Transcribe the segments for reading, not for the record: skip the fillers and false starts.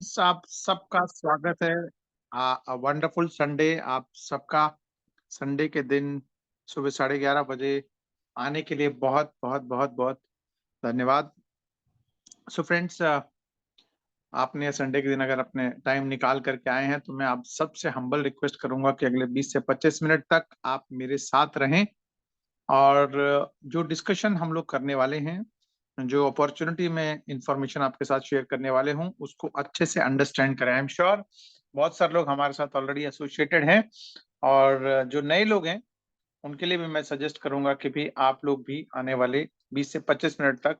आप सबका स्वागत है। Wonderful Sunday. आप सबका संडे के दिन सुबह 11:30 बजे आने के लिए बहुत बहुत बहुत बहुत धन्यवाद। सो फ्रेंड्स, आपने संडे के दिन अगर अपने टाइम निकाल करके आए हैं तो मैं आप सबसे हम्बल रिक्वेस्ट करूंगा कि अगले 20 से 25 मिनट तक आप मेरे साथ रहें और जो डिस्कशन हम लोग करने वाले हैं, जो अपॉर्चुनिटी में इंफॉर्मेशन आपके साथ शेयर करने वाले हूं, उसको अच्छे से अंडरस्टैंड करें। आई एम श्योर बहुत सारे लोग हमारे साथ ऑलरेडी एसोसिएटेड हैं और जो नए लोग हैं उनके लिए भी मैं सजेस्ट करूंगा कि भी आप लोग भी आने वाले 20 से 25 मिनट तक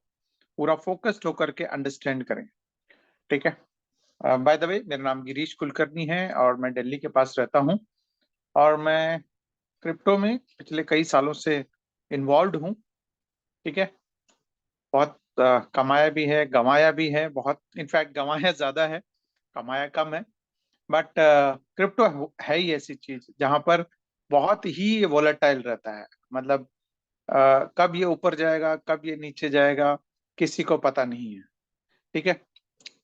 पूरा फोकस्ड होकर के अंडरस्टैंड करें। ठीक है। बाय द वे, मेरा नाम गिरीश कुलकर्णी है और मैं दिल्ली के पास रहता हूं और मैं क्रिप्टो में पिछले कई सालों से इन्वॉल्व हूं। ठीक है। बहुत कमाया भी है, गंवाया भी है बहुत। इनफैक्ट गंवाया ज्यादा है, कमाया कम है। बट क्रिप्टो है ही ऐसी चीज जहां पर बहुत ही वोलेटाइल रहता है। मतलब कब ये ऊपर जाएगा, कब ये नीचे जाएगा, किसी को पता नहीं है। ठीक है।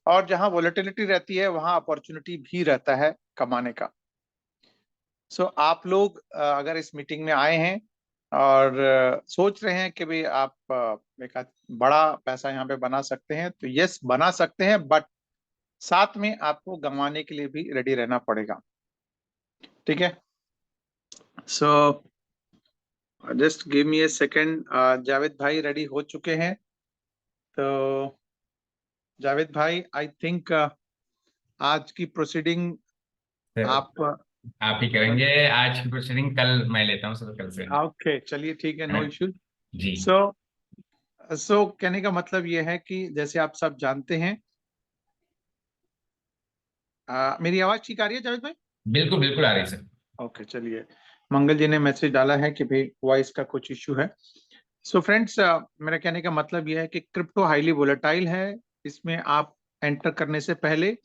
और जहां वोलेटिलिटी रहती है वहां अपॉर्चुनिटी भी रहता है कमाने का। सो आप लोग अगर इस मीटिंग में आए हैं और सोच रहे हैं कि भाई आप एक बड़ा पैसा यहाँ पे बना सकते हैं, तो यस बना सकते हैं, बट साथ में आपको गंवाने के लिए भी रेडी रहना पड़ेगा। ठीक है। सो जस्ट गिव मी ए सेकेंड। जावेद भाई रेडी हो चुके हैं। तो जावेद भाई, आई थिंक आज की प्रोसीडिंग सर, आप आप ही करेंगे आज की प्रोसीडिंग। कल मैं लेता हूँ सर, कल से। ओके, चलिए ठीक है, नो इश्यूज। जी। सो सो कहने का मतलब ये है कि जैसे आप सब जानते हैं, मेरी आवाज ठीक आ रही है जावेद भाई? बिल्कुल बिल्कुल आ रही है सर। ओके, चलिए। मंगल जी ने मैसेज डाला है कि भाई वॉइस का कुछ इश्यू है। सो फ्रेंड्स, मेरा कहने का मतलब यह है कि क्रिप्टो हाईली वोलेटाइल है। इसमें आप एंटर करने से पहले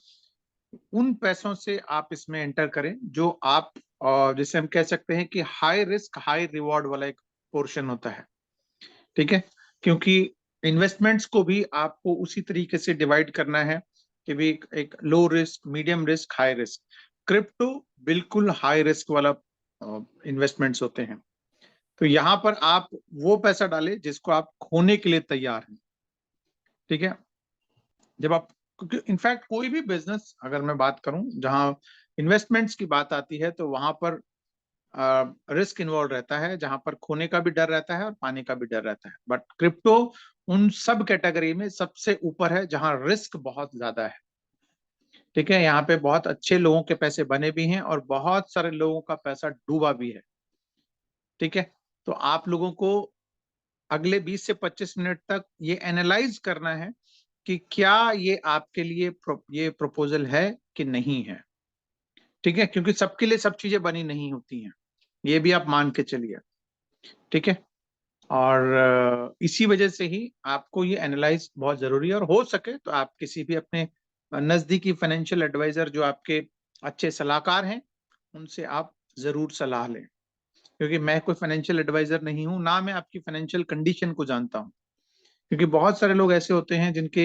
उन पैसों से आप इसमें एंटर करें जो आप जिसे हम कह सकते हैं कि हाई रिस्क हाई रिवॉर्ड वाला एक पोर्शन होता है। ठीक है। क्योंकि इन्वेस्टमेंट्स को भी आपको उसी तरीके से डिवाइड करना है कि भी एक low risk, medium risk, high risk. Crypto बिल्कुल हाई रिस्क वाला इन्वेस्टमेंट्स होते हैं। तो यहां पर आप वो पैसा डालें जिसको आप खोने के लिए तैयार हैं। ठीक है। जब आप, क्योंकि इनफैक्ट कोई भी बिजनेस अगर मैं बात करूं जहां इन्वेस्टमेंट्स की बात आती है तो वहां पर रिस्क इन्वॉल्व रहता है, जहां पर खोने का भी डर रहता है और पाने का भी डर रहता है। बट क्रिप्टो उन सब कैटेगरी में सबसे ऊपर है जहां रिस्क बहुत ज्यादा है। ठीक है। यहाँ पे बहुत अच्छे लोगों के पैसे बने भी हैं और बहुत सारे लोगों का पैसा डूबा भी है। ठीक है। तो आप लोगों को अगले 20 से 25 मिनट तक ये एनालाइज करना है कि क्या ये आपके लिए ये प्रपोजल है कि नहीं है। ठीक है। क्योंकि सबके लिए सब चीजें बनी नहीं होती हैं, ये भी आप मान के चलिए। ठीक है। और इसी वजह से ही आपको ये एनालाइज बहुत जरूरी है। और हो सके तो आप किसी भी अपने नजदीकी फाइनेंशियल एडवाइजर जो आपके अच्छे सलाहकार हैं उनसे आप जरूर सलाह लें। क्योंकि मैं कोई फाइनेंशियल एडवाइजर नहीं हूं, ना मैं आपकी फाइनेंशियल कंडीशन को जानता हूं। क्योंकि बहुत सारे लोग ऐसे होते हैं जिनके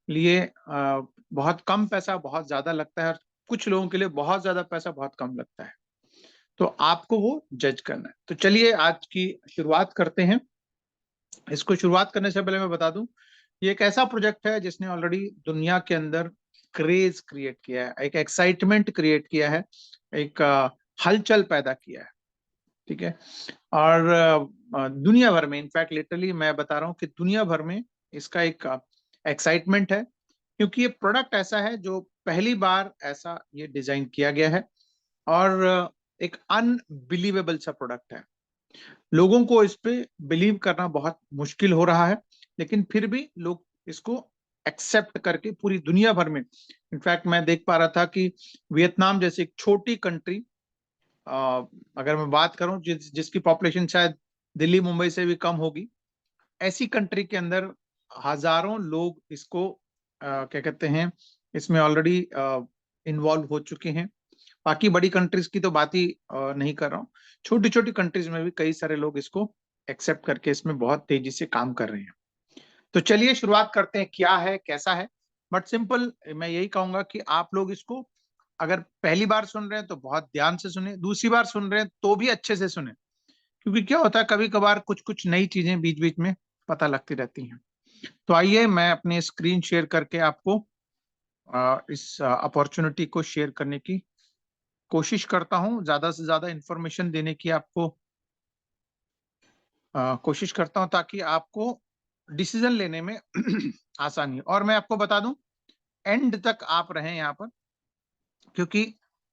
लिए बहुत कम पैसा बहुत ज्यादा लगता है और कुछ लोगों के लिए बहुत ज्यादा पैसा बहुत कम लगता है। तो आपको वो जज करना है। तो चलिए आज की शुरुआत करते हैं। इसको शुरुआत करने से पहले मैं बता दूं, ये एक ऐसा प्रोजेक्ट है जिसने ऑलरेडी दुनिया के अंदर क्रेज क्रिएट किया है, एक एक्साइटमेंट क्रिएट किया है, एक हलचल पैदा किया है। ठीक है। और दुनिया भर में, इनफैक्ट लिटरली मैं बता रहा हूँ कि दुनिया भर में इसका एक एक्साइटमेंट है। क्योंकि ये प्रोडक्ट ऐसा है जो पहली बार ऐसा ये डिजाइन किया गया है और एक अनबिलीवेबल सा प्रोडक्ट है। लोगों को इस पे बिलीव करना बहुत मुश्किल हो रहा है, लेकिन फिर भी लोग इसको एक्सेप्ट करके पूरी दुनिया भर में, इनफैक्ट मैं देख पा रहा था कि वियतनाम जैसी एक छोटी कंट्री, अगर मैं बात करूं जिसकी पॉपुलेशन शायद दिल्ली मुंबई से भी कम होगी, ऐसी कंट्री के अंदर हजारों लोग इसको क्या कहते हैं, इसमें ऑलरेडी इन्वॉल्व हो चुके हैं। बाकी बड़ी कंट्रीज की तो बात ही नहीं कर रहा हूँ। छोटी छोटी कंट्रीज में भी कई सारे लोग इसको एक्सेप्ट करके इसमें बहुत तेजी से काम कर रहे हैं। तो चलिए शुरुआत करते हैं, क्या है कैसा है। बट सिंपल मैं यही कहूंगा कि आप लोग इसको अगर पहली बार सुन रहे हैं तो बहुत ध्यान से सुने, दूसरी बार सुन रहे हैं तो भी अच्छे से सुने, क्योंकि क्या होता है कभी कभार कुछ कुछ नई चीजें बीच बीच में पता लगती रहती हैं। तो आइए मैं अपनी स्क्रीन शेयर करके आपको इस अपॉर्चुनिटी को शेयर करने की कोशिश करता हूं, ज्यादा से ज्यादा इंफॉर्मेशन देने की आपको कोशिश करता हूं ताकि आपको डिसीजन लेने में आसानी हो। और मैं आपको बता दूं, एंड तक आप रहें यहाँ पर, क्योंकि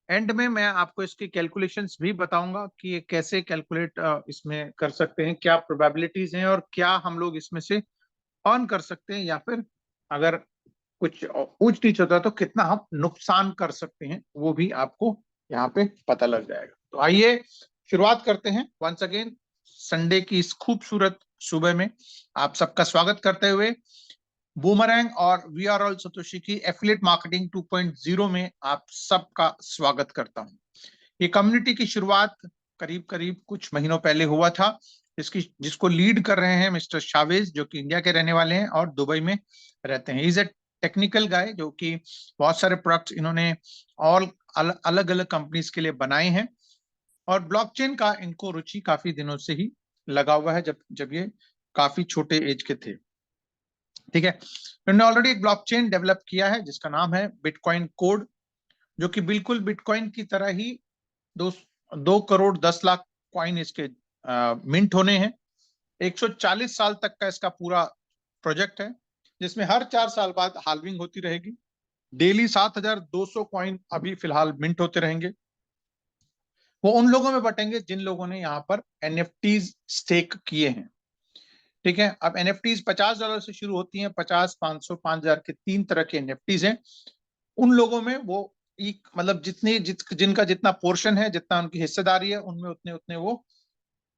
एंड में मैं आपको इसकी कैलकुलेशंस भी बताऊंगा कि ये कैसे कैलकुलेट इसमें कर सकते हैं, क्या प्रोबेबिलिटीज हैं और क्या हम लोग इसमें से अर्न कर सकते हैं, या फिर अगर कुछ ऊंच नीच होता है तो कितना हम नुकसान कर सकते हैं, वो भी आपको यहाँ पे पता लग जाएगा। तो आइए शुरुआत करते हैं। वंस अगेन संडे की इस खूबसूरत सुबह में आप सबका स्वागत करते हुए बूमरैंग और वी आर ऑल सतोशी की एफिलिएट मार्केटिंग 2.0 में आप सबका स्वागत करता हूं। ये कम्युनिटी की शुरुआत करीब करीब कुछ महीनों पहले हुआ था, जिसको लीड कर रहे हैं मिस्टर शावेज, जो कि इंडिया के रहने वाले हैं और दुबई में रहते हैं। इज ए टेक्निकल गाय, जो कि बहुत सारे प्रोडक्ट्स इन्होंने ऑल अलग अलग कंपनीज के लिए बनाए हैं, और ब्लॉकचेन का इनको रुचि काफी दिनों से ही लगा हुआ है, जब जब ये काफी छोटे एज के थे। ठीक है, इन्होंने ऑलरेडी एक ब्लॉकचेन डेवलप किया है जिसका नाम है बिटकॉइन कोड, जो कि बिल्कुल बिटकॉइन की तरह ही 2 करोड़ 10 लाख कॉइन इसके मिंट होने हैं। 140 साल तक का इसका पूरा प्रोजेक्ट है, जिसमें हर 4 साल बाद हाल्विंग होती रहेगी। डेली 7,200 कॉइन अभी फिलहाल मिंट होते रहेंगे। वो उन लोगों में बटेंगे जिन लोगों ने यहाँ पर एनएफटीज स्टेक किए हैं। ठीक है, अब एनएफटीज $50 से शुरू होती हैं, 50, 500, 5,000 के 3 तरह के एनएफटीज हैं। उन लोगों में वो मतलब जिनका जितना पोर्शन है, जितना उनकी हिस्सेदारी है, उनमें उतने उतने वो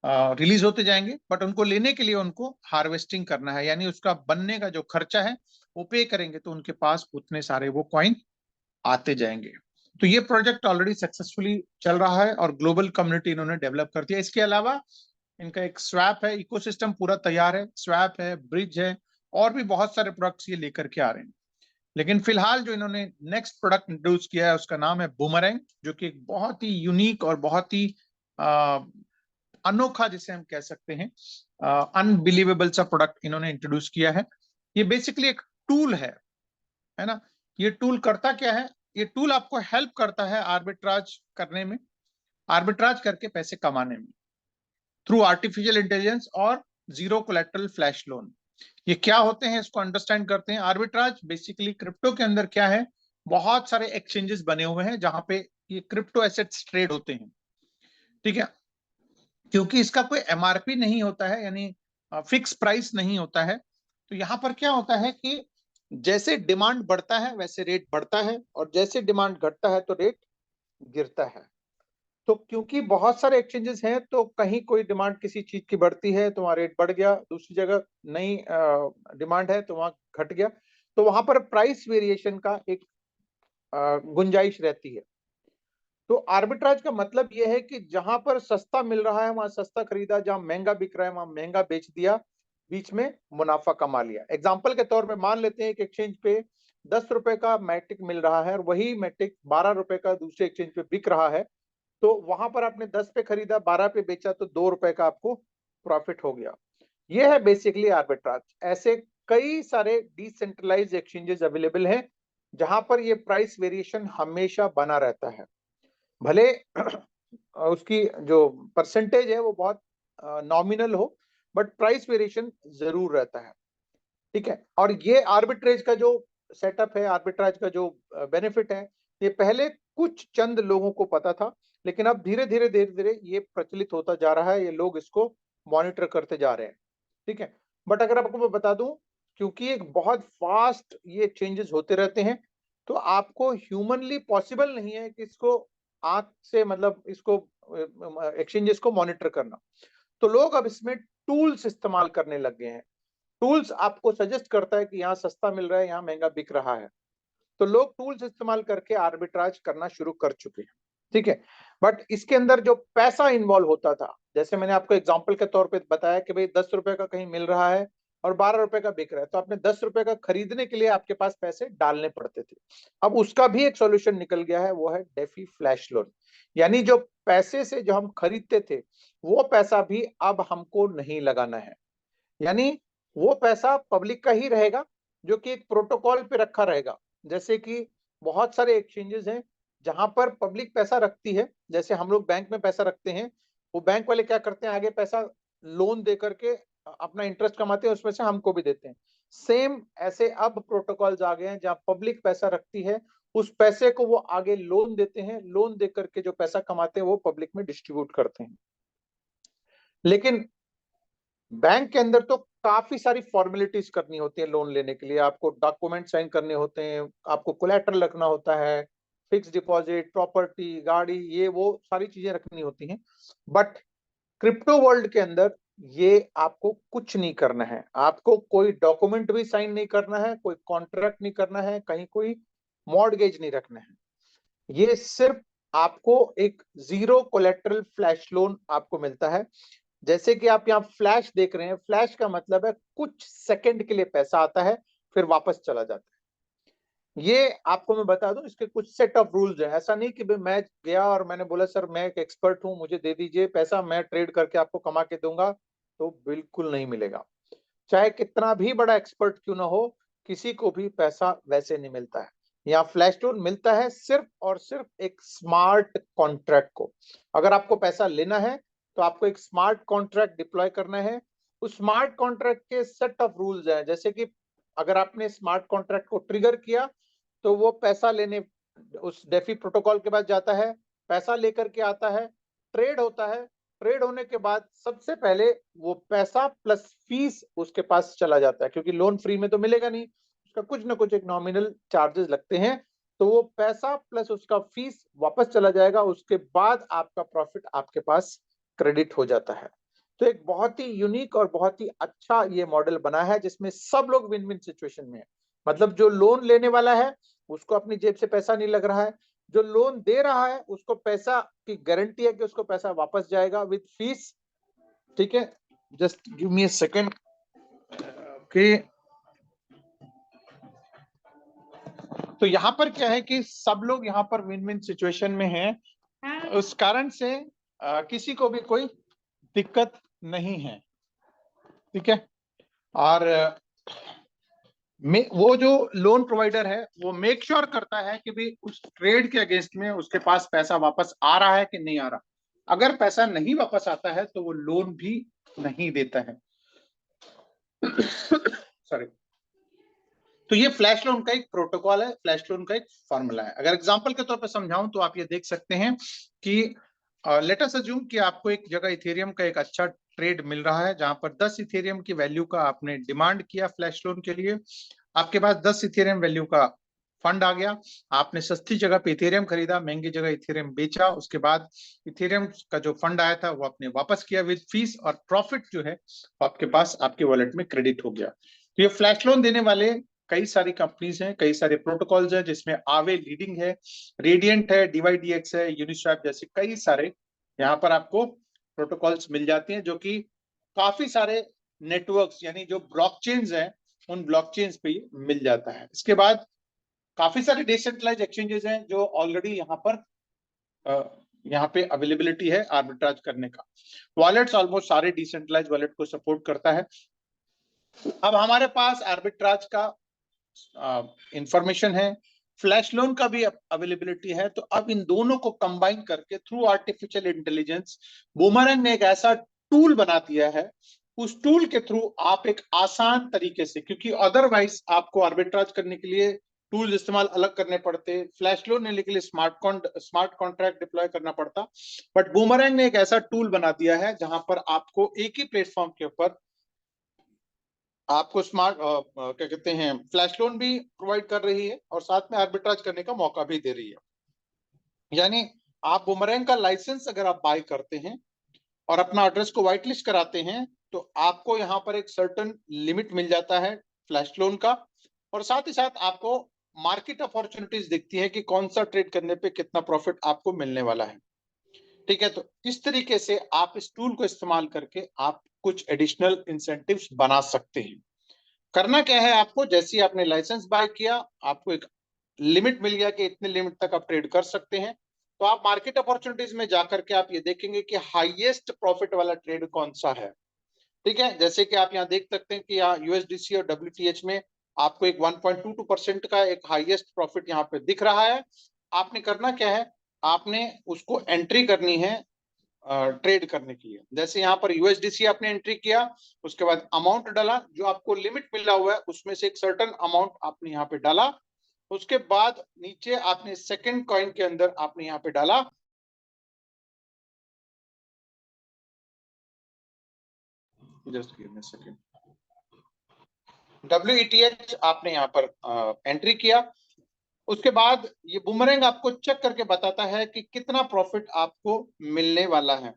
रिलीज होते जाएंगे। बट उनको लेने के लिए उनको हार्वेस्टिंग करना है, यानी उसका बनने का जो खर्चा है वो पे करेंगे, तो उनके पास उतने सारे वो कॉइन आते जाएंगे। तो ये प्रोजेक्ट ऑलरेडी सक्सेसफुली चल रहा है और ग्लोबल कम्युनिटी इन्होंने डेवलप कर दिया। इसके अलावा इनका एक स्वैप है, इकोसिस्टम पूरा तैयार है, स्वैप है, ब्रिज है, और भी बहुत सारे प्रोडक्ट्स ये लेकर के आ रहे हैं। लेकिन फिलहाल जो इन्होंने नेक्स्ट प्रोडक्ट इंट्रोड्यूस किया है उसका नाम है बूमरैंग, जो कि एक बहुत ही यूनिक और बहुत ही अनोखा, जिसे हम कह सकते हैं अनबिलीवेबल सा प्रोडक्ट इन्होंने इंट्रोड्यूस किया है। ये बेसिकली एक टूल है ना। ये टूल करता क्या है? ये टूल आपको हेल्प करता है आर्बिट्राज करने में, आर्बिट्राज करके पैसे कमाने में, थ्रू आर्टिफिशियल इंटेलिजेंस और जीरो कोलेटरल फ्लैश लोन। ये क्या होते हैं इसको अंडरस्टैंड करते हैं। आर्बिट्राज बेसिकली क्रिप्टो के अंदर क्या है, बहुत सारे एक्सचेंजेस बने हुए हैं जहां पे ये क्रिप्टो एसेट्स ट्रेड होते हैं। ठीक है, क्योंकि इसका कोई एमआरपी नहीं होता है, यानी फिक्स प्राइस नहीं होता है, तो यहाँ पर क्या होता है कि जैसे डिमांड बढ़ता है वैसे रेट बढ़ता है, और जैसे डिमांड घटता है तो रेट गिरता है। तो क्योंकि बहुत सारे एक्सचेंजेस हैं, तो कहीं कोई डिमांड किसी चीज की बढ़ती है तो वहां रेट बढ़ गया, दूसरी जगह नई डिमांड है तो वहां घट गया। तो वहां पर प्राइस वेरिएशन का एक गुंजाइश रहती है। तो आर्बिट्राज का मतलब यह है कि जहां पर सस्ता मिल रहा है वहां सस्ता खरीदा, जहां महंगा बिक रहा है वहां महंगा बेच दिया, बीच में मुनाफा कमा लिया। एग्जाम्पल के तौर पे मान लेते हैं कि एक्सचेंज पे 10 रुपए का मैट्रिक मिल रहा है और वही मैट्रिक 12 रुपए का दूसरे एक्सचेंज पे बिक रहा है। तो वहां पर आपने 10 पे खरीदा, 12 पे बेचा, तो 2 रुपए का आपको प्रॉफिट हो गया। यह है बेसिकली आर्बिट्राज। ऐसे कई सारे डिसेंट्रलाइज एक्सचेंजेस अवेलेबल हैं जहां पर ये प्राइस वेरिएशन हमेशा बना रहता है। भले उसकी जो परसेंटेज है वो बहुत नॉमिनल हो, बट प्राइस वेरिएशन जरूर रहता है। ठीक है, और ये आर्बिट्रेज का जो सेटअप है, आर्बिट्राज का जो बेनिफिट है, ये पहले कुछ चंद लोगों को पता था, लेकिन अब धीरे धीरे ये प्रचलित होता जा रहा है, ये लोग इसको मॉनिटर करते जा रहे हैं। ठीक है, बट अगर आपको मैं बता दूं, क्योंकि एक बहुत फास्ट ये चेंजेस होते रहते हैं, तो आपको ह्यूमनली पॉसिबल नहीं है कि इसको आंख से, मतलब इसको एक्सचेंजेस को मॉनिटर करना। तो लोग अब इसमें टूल्स इस्तेमाल करने लग गए हैं। टूल्स आपको सजेस्ट करता है कि यहाँ सस्ता मिल रहा है, यहाँ महंगा बिक रहा है, तो लोग टूल्स इस्तेमाल करके आर्बिट्राज करना शुरू कर चुके हैं। ठीक है, बट इसके अंदर जो पैसा इन्वॉल्व होता था, जैसे मैंने आपको एग्जांपल के तौर पे बताया कि भाई 10 रुपए का कहीं मिल रहा है, और 12 रुपए का बिक रहा है, तो आपने 10 रुपए का खरीदने के लिए आपके पास पैसे डालने पड़ते थे। अब उसका भी एक सॉल्यूशन निकल गया है, वो है डेफी फ्लैश लोन। यानी जो पैसे से जो हम खरीदते थे वो पैसा भी अब हमको नहीं लगाना है। यानी वो पैसा पब्लिक का ही रहेगा, जो कि एक प्रोटोकॉल पे रखा रहेगा। जैसे कि बहुत सारे एक्सचेंजेस हैं जहां पर पब्लिक पैसा रखती है, जैसे हम लोग बैंक में पैसा रखते हैं, वो बैंक वाले क्या करते हैं, आगे पैसा लोन दे करके अपना इंटरेस्ट कमाते हैं, उसमें से हमको भी देते हैं। सेम ऐसे अब प्रोटोकॉल्स आ गए हैं जहां पब्लिक पैसा रखती है, उस पैसे को वो आगे लोन देते हैं, लोन दे करके जो पैसा कमाते हैं वो पब्लिक में डिस्ट्रीब्यूट करते हैं। लेकिन बैंक के अंदर तो काफी सारी फॉर्मेलिटीज करनी होती है लोन लेने के लिए। आपको डॉक्यूमेंट साइन करने होते हैं, आपको कोलैटरल रखना होता है, फिक्स डिपॉजिट, प्रॉपर्टी, गाड़ी, ये वो सारी चीजें रखनी होती हैं। बट क्रिप्टो वर्ल्ड के अंदर ये आपको कुछ नहीं करना है, आपको कोई डॉक्यूमेंट भी साइन नहीं करना है, कोई कॉन्ट्रैक्ट नहीं करना है, कहीं कोई मॉर्गेज नहीं रखना है। ये सिर्फ आपको एक जीरो कोलेटरल फ्लैश लोन आपको मिलता है। जैसे कि आप यहाँ फ्लैश देख रहे हैं, फ्लैश का मतलब है कुछ सेकंड के लिए पैसा आता है फिर वापस चला जाता है। ये आपको मैं बता दूं, इसके कुछ सेट ऑफ रूल्स हैं। ऐसा नहीं कि भाई मैं गया और मैंने बोला सर मैं एक एक्सपर्ट हूं, मुझे दे दीजिए पैसा, मैं ट्रेड करके आपको कमा के दूंगा, तो बिल्कुल नहीं मिलेगा। चाहे कितना भी बड़ा एक्सपर्ट क्यों ना हो, किसी को भी पैसा वैसे नहीं मिलता है। यहाँ फ्लैश लोन मिलता है सिर्फ और सिर्फ एक स्मार्ट कॉन्ट्रैक्ट को। अगर आपको पैसा लेना है तो आपको एक स्मार्ट कॉन्ट्रैक्ट डिप्लॉय करना है। उस स्मार्ट कॉन्ट्रैक्ट के सेट ऑफ रूल्स हैं, जैसे कि अगर आपने स्मार्ट कॉन्ट्रैक्ट को ट्रिगर किया तो वो पैसा लेने उस डेफी प्रोटोकॉल के पास जाता है, पैसा लेकर के आता है, ट्रेड होता है। ट्रेड होने के बाद सबसे पहले वो पैसा प्लस फीस उसके पास चला जाता है, क्योंकि लोन फ्री में तो मिलेगा नहीं, उसका कुछ ना कुछ एक नॉमिनल चार्जेस लगते हैं। तो वो पैसा प्लस उसका फीस वापस चला जाएगा, उसके बाद आपका प्रॉफिट आपके पास क्रेडिट हो जाता है। तो एक बहुत ही यूनिक और बहुत ही अच्छा ये मॉडल बना है जिसमें सब लोग विन विन सिचुएशन में है। मतलब जो लोन लेने वाला है उसको अपनी जेब से पैसा नहीं लग रहा है, जो लोन दे रहा है उसको पैसा की गारंटी है कि उसको पैसा वापस जाएगा विद फीस। ठीक है, just give me a second कि तो यहाँ पर क्या है कि सब लोग यहाँ पर विन विन सिचुएशन में हैं, उस कारण से किसी को भी कोई दिक्कत नहीं है। ठीक है, और वो जो लोन प्रोवाइडर है वो मेक श्योर करता है कि भी उस ट्रेड के अगेंस्ट में उसके पास पैसा वापस आ रहा है कि नहीं आ रहा। अगर पैसा नहीं वापस आता है तो वो लोन भी नहीं देता है। सॉरी। तो ये फ्लैश लोन का एक प्रोटोकॉल है, फ्लैश लोन का एक फॉर्मूला है। अगर एग्जांपल के तौर पर समझाऊं तो आप ये देख सकते हैं कि लेट अस अज्यूम कि आपको एक जगह इथेरियम का एक अच्छा ट्रेड मिल रहा है जहां पर 10 इथेरियम की वैल्यू का आपने डिमांड किया फ्लैश लोन के लिए। आपके पास 10 इथेरियम वैल्यू का फंड आ गया, आपने सस्ती जगह पे इथेरियम खरीदा, महंगी जगह इथेरियम बेचा, उसके बाद इथेरियम का जो फंड आया था वो आपने वापस किया विद फीस, और प्रॉफिट जो है आपके पास आपके वॉलेट में क्रेडिट हो गया। तो ये फ्लैश लोन देने वाले कई सारी कंपनीज हैं, कई सारे प्रोटोकॉल्स हैं, जिसमें आवे लीडिंग है, रेडियंट है, डीवाईडीएक्स है, यूनिस्वैप जैसे कई सारे यहाँ पर आपको प्रोटोकॉल्स मिल जाती हैं, जो कि काफी सारे नेटवर्क्स यानी जो ब्लॉकचेन्स हैं उन ब्लॉकचेन्स पे मिल जाता है। इसके बाद काफी सारे डिसेंट्रलाइज एक्सचेंजेस हैं जो ऑलरेडी यहाँ पे अवेलेबिलिटी है आर्बिट्राज करने का। वॉलेट्स ऑलमोस्ट सारे डिसेंट्रलाइज वॉलेट को सपोर्ट करता है। अब हमारे पास आर्बिट्राज का इंफॉर्मेशन है, फ्लैश लोन का भी अवेलेबिलिटी है। तो अब इन दोनों को कंबाइन करके थ्रू आर्टिफिशियल इंटेलिजेंस बूमरैंग ने एक ऐसा टूल बना दिया है, उस टूल के थ्रू आप एक आसान तरीके से, क्योंकि अदरवाइज आपको आर्बिट्राज करने के लिए टूल्स इस्तेमाल अलग करने पड़ते, फ्लैश लोन लेने के लिए स्मार्ट कॉन्ट्रैक्ट डिप्लॉय करना पड़ता, बट बूमरैंग ने एक ऐसा टूल बना दिया है जहां पर आपको एक ही प्लेटफॉर्म के ऊपर आपको स्मार्ट क्या कहते हैं फ्लैश लोन भी प्रोवाइड कर रही है और साथ में आर्बिट्राज करने का मौका भी दे रही है। यानी आप बूमरैंग का लाइसेंस अगर आप बाय करते हैं और अपना एड्रेस को व्हाइट लिस्ट कराते हैं तो आपको यहाँ पर एक सर्टेन लिमिट मिल जाता है फ्लैश लोन का, और साथ ही साथ आपको मार्केट अपॉर्चुनिटीज दिखती है कि कौन सा ट्रेड करने पे कितना प्रॉफिट आपको मिलने वाला है। ठीक है, तो इस तरीके से आप इस टूल को इस्तेमाल करके आप कुछ एडिशनल इंसेंटिव्स बना सकते हैं। करना क्या है आपको, जैसे ही आपने लाइसेंस बाय किया, आपको एक लिमिट मिल गया कि इतने लिमिट तक आप ट्रेड कर सकते हैं, तो आप मार्केट अपॉर्चुनिटीज में जाकर के आप ये देखेंगे कि हाईएस्ट प्रॉफिट वाला ट्रेड कौन सा है। ठीक है, जैसे कि आप यहाँ देख सकते हैं कि यहाँ यूएसडीसी और डब्ल्यूटीएच में आपको एक 1.22% का एक हाईएस्ट प्रॉफिट यहाँ पे दिख रहा है। आपने करना क्या है, आपने उसको एंट्री करनी है ट्रेड करने के लिए। जैसे यहाँ पर यूएसडीसी आपने एंट्री किया, उसके बाद अमाउंट डाला, जो आपको लिमिट मिला हुआ है उसमें से एक सर्टेन अमाउंट आपने यहाँ पे डाला। उसके बाद नीचे आपने सेकंड कॉइन के अंदर आपने यहाँ पे डाला, just give me second, WETH आपने यहाँ पर एंट्री किया। उसके बाद ये बूमरैंग आपको चेक करके बताता है कि कितना प्रॉफिट आपको मिलने वाला है।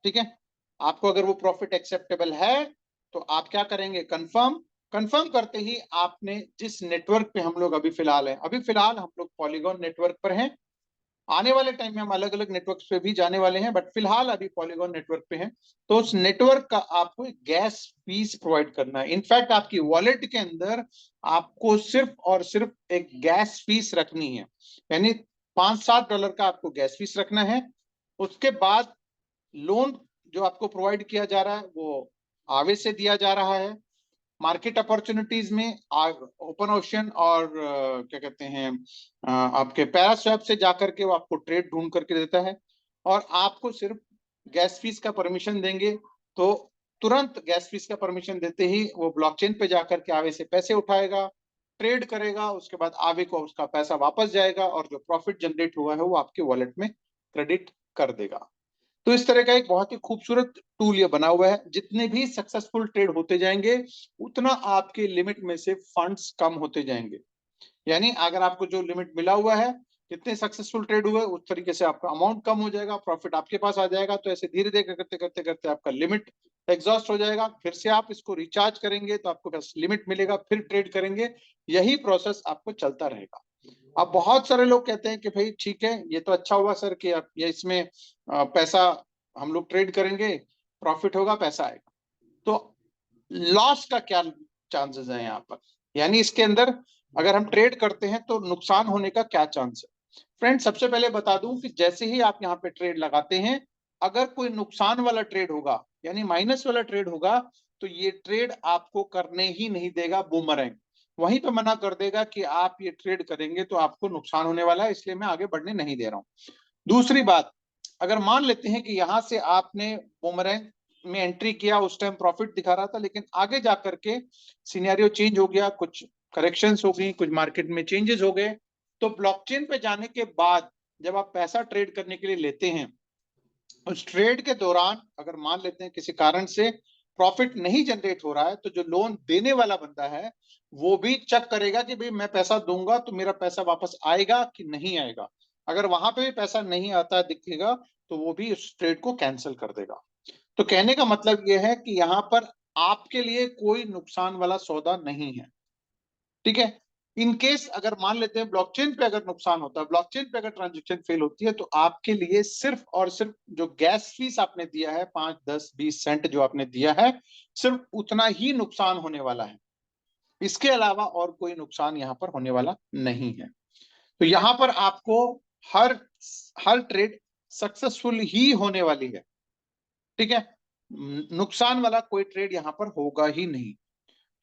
ठीक है, आपको अगर वो प्रॉफिट एक्सेप्टेबल है तो आप क्या करेंगे, कंफर्म। कंफर्म करते ही आपने जिस नेटवर्क पे हम लोग अभी फिलहाल हैं, अभी फिलहाल हम लोग पॉलीगॉन नेटवर्क पर हैं, आने वाले टाइम में हम अलग अलग नेटवर्क पे भी जाने वाले हैं, बट फिलहाल अभी पॉलीगॉन नेटवर्क पे हैं। तो उस नेटवर्क का आपको एक गैस फीस प्रोवाइड करना है। इनफैक्ट आपकी वॉलेट के अंदर आपको सिर्फ और सिर्फ एक गैस फीस रखनी है, यानी $5-7 का आपको गैस फीस रखना है। उसके बाद लोन जो आपको प्रोवाइड किया जा रहा है वो आवे से दिया जा रहा है। मार्केट अपॉर्चुनिटीज में ओपन ओशन और क्या कहते हैं आपके पैरास्वैप से जाकर के वो आपको ट्रेड ढूंढ करके देता है, और आपको सिर्फ गैस फीस का परमिशन देंगे तो तुरंत गैस फीस का परमिशन देते ही वो ब्लॉकचेन पे जाकर के आवे से पैसे उठाएगा, ट्रेड करेगा, उसके बाद आवे को उसका पैसा वापस जाएगा और जो प्रॉफिट जनरेट हुआ है वो आपके वॉलेट में क्रेडिट कर देगा। तो इस तरह का एक बहुत ही खूबसूरत टूल ये बना हुआ है। जितने भी सक्सेसफुल ट्रेड होते जाएंगे उतना आपके लिमिट में से फंड्स कम होते जाएंगे। यानी अगर आपको जो लिमिट मिला हुआ है, जितने सक्सेसफुल ट्रेड हुए उस तरीके से आपका अमाउंट कम हो जाएगा, प्रॉफिट आपके पास आ जाएगा। तो ऐसे धीरे धीरे करते करते करते आपका लिमिट एग्जॉस्ट हो जाएगा, फिर से आप इसको रिचार्ज करेंगे तो आपको बस लिमिट मिलेगा, फिर ट्रेड करेंगे। यही प्रोसेस आपको चलता रहेगा। अब बहुत सारे लोग कहते हैं कि भाई ठीक है, ये तो अच्छा हुआ सर कि आप ये इसमें पैसा हम लोग ट्रेड करेंगे, प्रॉफिट होगा, पैसा आएगा, तो लॉस का क्या चांसेस है यहाँ पर, यानी इसके अंदर अगर हम ट्रेड करते हैं तो नुकसान होने का क्या चांस है। फ्रेंड, सबसे पहले बता दूं कि जैसे ही आप यहाँ पे ट्रेड लगाते हैं, अगर कोई नुकसान वाला ट्रेड होगा यानी माइनस वाला ट्रेड होगा, तो ये ट्रेड आपको करने ही नहीं देगा बूमरैंग, वहीं पे मना कर देगा कि आप ये ट्रेड करेंगे तो आपको नुकसान होने वाला है, इसलिए मैं आगे बढ़ने नहीं दे रहा हूं। दूसरी बात, अगर मान लेते हैं कि यहां से आपने बूमरैंग में एंट्री किया, उस टाइम प्रॉफिट दिखा रहा था, लेकिन आगे जाकर के सिनेरियो चेंज हो गया, कुछ करेक्शंस हो गई, कुछ मार्केट में चेंजेस हो गए, तो ब्लॉकचेन पे जाने के बाद जब आप पैसा ट्रेड करने के लिए लेते हैं, उस ट्रेड के दौरान अगर मान लेते हैं किसी कारण से प्रॉफिट नहीं जनरेट हो रहा है, तो जो लोन देने वाला बंदा है वो भी चेक करेगा कि भाई मैं पैसा दूंगा तो मेरा पैसा वापस आएगा कि नहीं आएगा। अगर वहां पे भी पैसा नहीं आता दिखेगा तो वो भी उस ट्रेड को कैंसिल कर देगा। तो कहने का मतलब ये है कि यहाँ पर आपके लिए कोई नुकसान वाला सौदा नहीं है। ठीक है, इन केस अगर मान लेते हैं ब्लॉकचेन पे अगर नुकसान होता है, ब्लॉकचेन पे अगर ट्रांजेक्शन फेल होती है, तो आपके लिए सिर्फ और सिर्फ जो गैस फीस आपने दिया है 5, 10, 20 सेंट जो आपने दिया है, सिर्फ उतना ही नुकसान होने वाला है। इसके अलावा और कोई नुकसान यहाँ पर होने वाला नहीं है। तो यहाँ पर आपको हर हर ट्रेड सक्सेसफुल ही होने वाली है। ठीक है, नुकसान वाला कोई ट्रेड यहाँ पर होगा ही नहीं।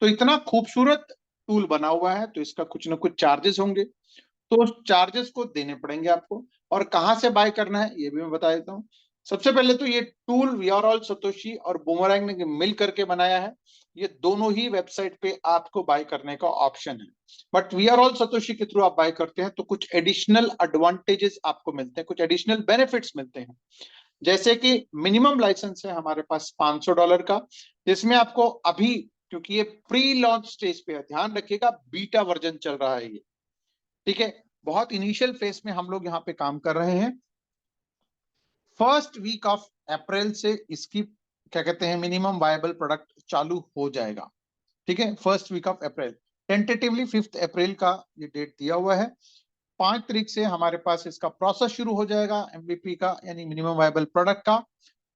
तो इतना खूबसूरत टूल बना हुआ है, तो इसका कुछ ना कुछ चार्जेस होंगे, तो उस चार्जेस को देने पड़ेंगे आपको। और कहाँ से बाय करना है ये भी मैं बता देता हूँ। सबसे पहले तो ये tool We Are All Satoshi और बूमरैंग ने मिल करके बनाया है। ये दोनों ही वेबसाइट पे आपको बाय करने का ऑप्शन है, but We Are All Satoshi के थ्रू आप बाय करते हैं तो कुछ एडिशनल एडवांटेजेस आपको मिलते हैं, कुछ एडिशनल बेनिफिट्स मिलते हैं। जैसे कि मिनिमम लाइसेंस है हमारे पास $500 का, जिसमें आपको अभी, क्योंकि ये प्री लॉन्च स्टेज पे है, ध्यान रखिएगा बीटा वर्जन चल रहा है ये। ठीक है, बहुत इनिशियल फेज में हम लोग यहाँ पे काम कर रहे हैं। फर्स्ट वीक ऑफ अप्रैल से इसकी क्या कहते हैं मिनिमम वायबल प्रोडक्ट चालू हो जाएगा। ठीक है, first week of April, tentatively 5 April का ये डेट दिया हुआ है। 5 तारीख से हमारे पास इसका प्रोसेस शुरू हो जाएगा एमवीपी का, यानी मिनिमम वायबल प्रोडक्ट का।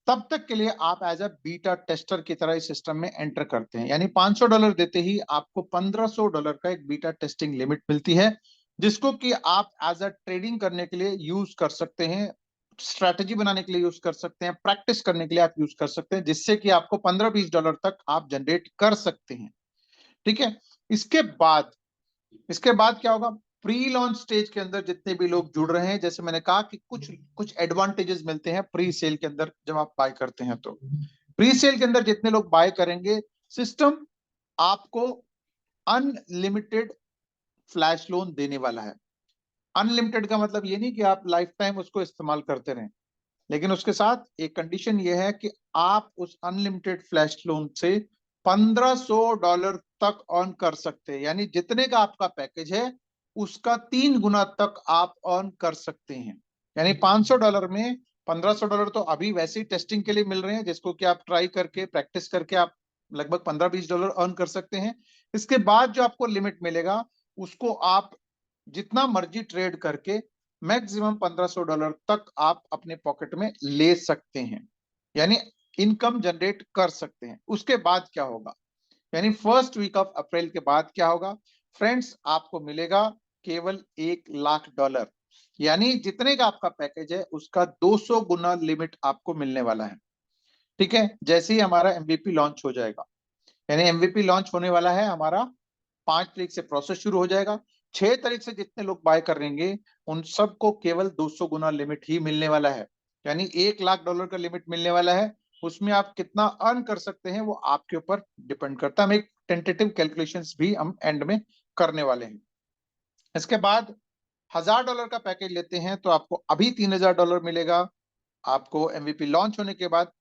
तब तक के लिए आप एज अ बीटा टेस्टर की तरह इस सिस्टम में एंटर करते हैं। यानी $500 देते ही आपको $1500 का एक बीटा टेस्टिंग लिमिट मिलती है, जिसको कि आप एज अ ट्रेडिंग करने के लिए यूज कर सकते हैं, स्ट्रैटेजी बनाने के लिए यूज कर सकते हैं, प्रैक्टिस करने के लिए आप यूज कर सकते हैं, जिससे कि आपको $15-20 तक आप जनरेट कर सकते हैं। ठीक है। इसके बाद इसके बाद क्या होगा, प्री लॉन्च स्टेज के अंदर जितने भी लोग जुड़ रहे हैं, जैसे मैंने कहा कि कुछ कुछ एडवांटेजेस मिलते हैं प्री सेल के अंदर जब आप बाय करते हैं। तो प्री सेल के अंदर जितने लोग बाय करेंगे, सिस्टम आपको अनलिमिटेड फ्लैश लोन देने वाला है। अनलिमिटेड का मतलब ये नहीं कि आप लाइफ टाइम उसको इस्तेमाल करते रहें, लेकिन उसके साथ एक कंडीशन ये है कि आप उस अनलिमिटेड फ्लैश लोन से $1500 तक अर्न कर सकते हैं। यानी जितने का आपका पैकेज है उसका 3 गुना तक आप अर्न कर सकते हैं। यानी $500 में $1500 तो अभी वैसे ही टेस्टिंग के लिए मिल रहे हैं, जिसको कि आप ट्राई करके प्रैक्टिस करके आप लगभग $15-20 अर्न कर सकते हैं। इसके बाद जो आपको लिमिट मिलेगा उसको आप जितना मर्जी ट्रेड करके मैक्सिमम $1500 तक आप अपने पॉकेट में ले सकते हैं, यानी इनकम जनरेट कर सकते हैं। उसके बाद क्या होगा, यानी फर्स्ट वीक ऑफ अप्रैल के बाद क्या होगा फ्रेंड्स, आपको मिलेगा केवल $1,00,000। यानी जितने का आपका पैकेज है उसका 200 गुना लिमिट आपको मिलने वाला है। ठीक है। जैसे ही हमारा एमवीपी लॉन्च हो जाएगा, यानी एमवीपी लॉन्च होने वाला है हमारा 5 तारीख से प्रोसेस शुरू हो जाएगा। 6 तारीख से जितने लोग बाय करेंगे उन सबको केवल 200 गुना लिमिट ही मिलने वाला है। यानी $1,00,000 का लिमिट मिलने वाला है। उसमें आप कितना अर्न कर सकते हैं वो आपके ऊपर डिपेंड करता है। हम एक टेंटेटिव कैलकुलेशंस भी हम एंड में करने वाले हैं। इसके बाद $1,000 का पैकेज लेते हैं तो आपको अभी $3,000 मिलेगा। आपको एमवीपी लॉन्च होने के बाद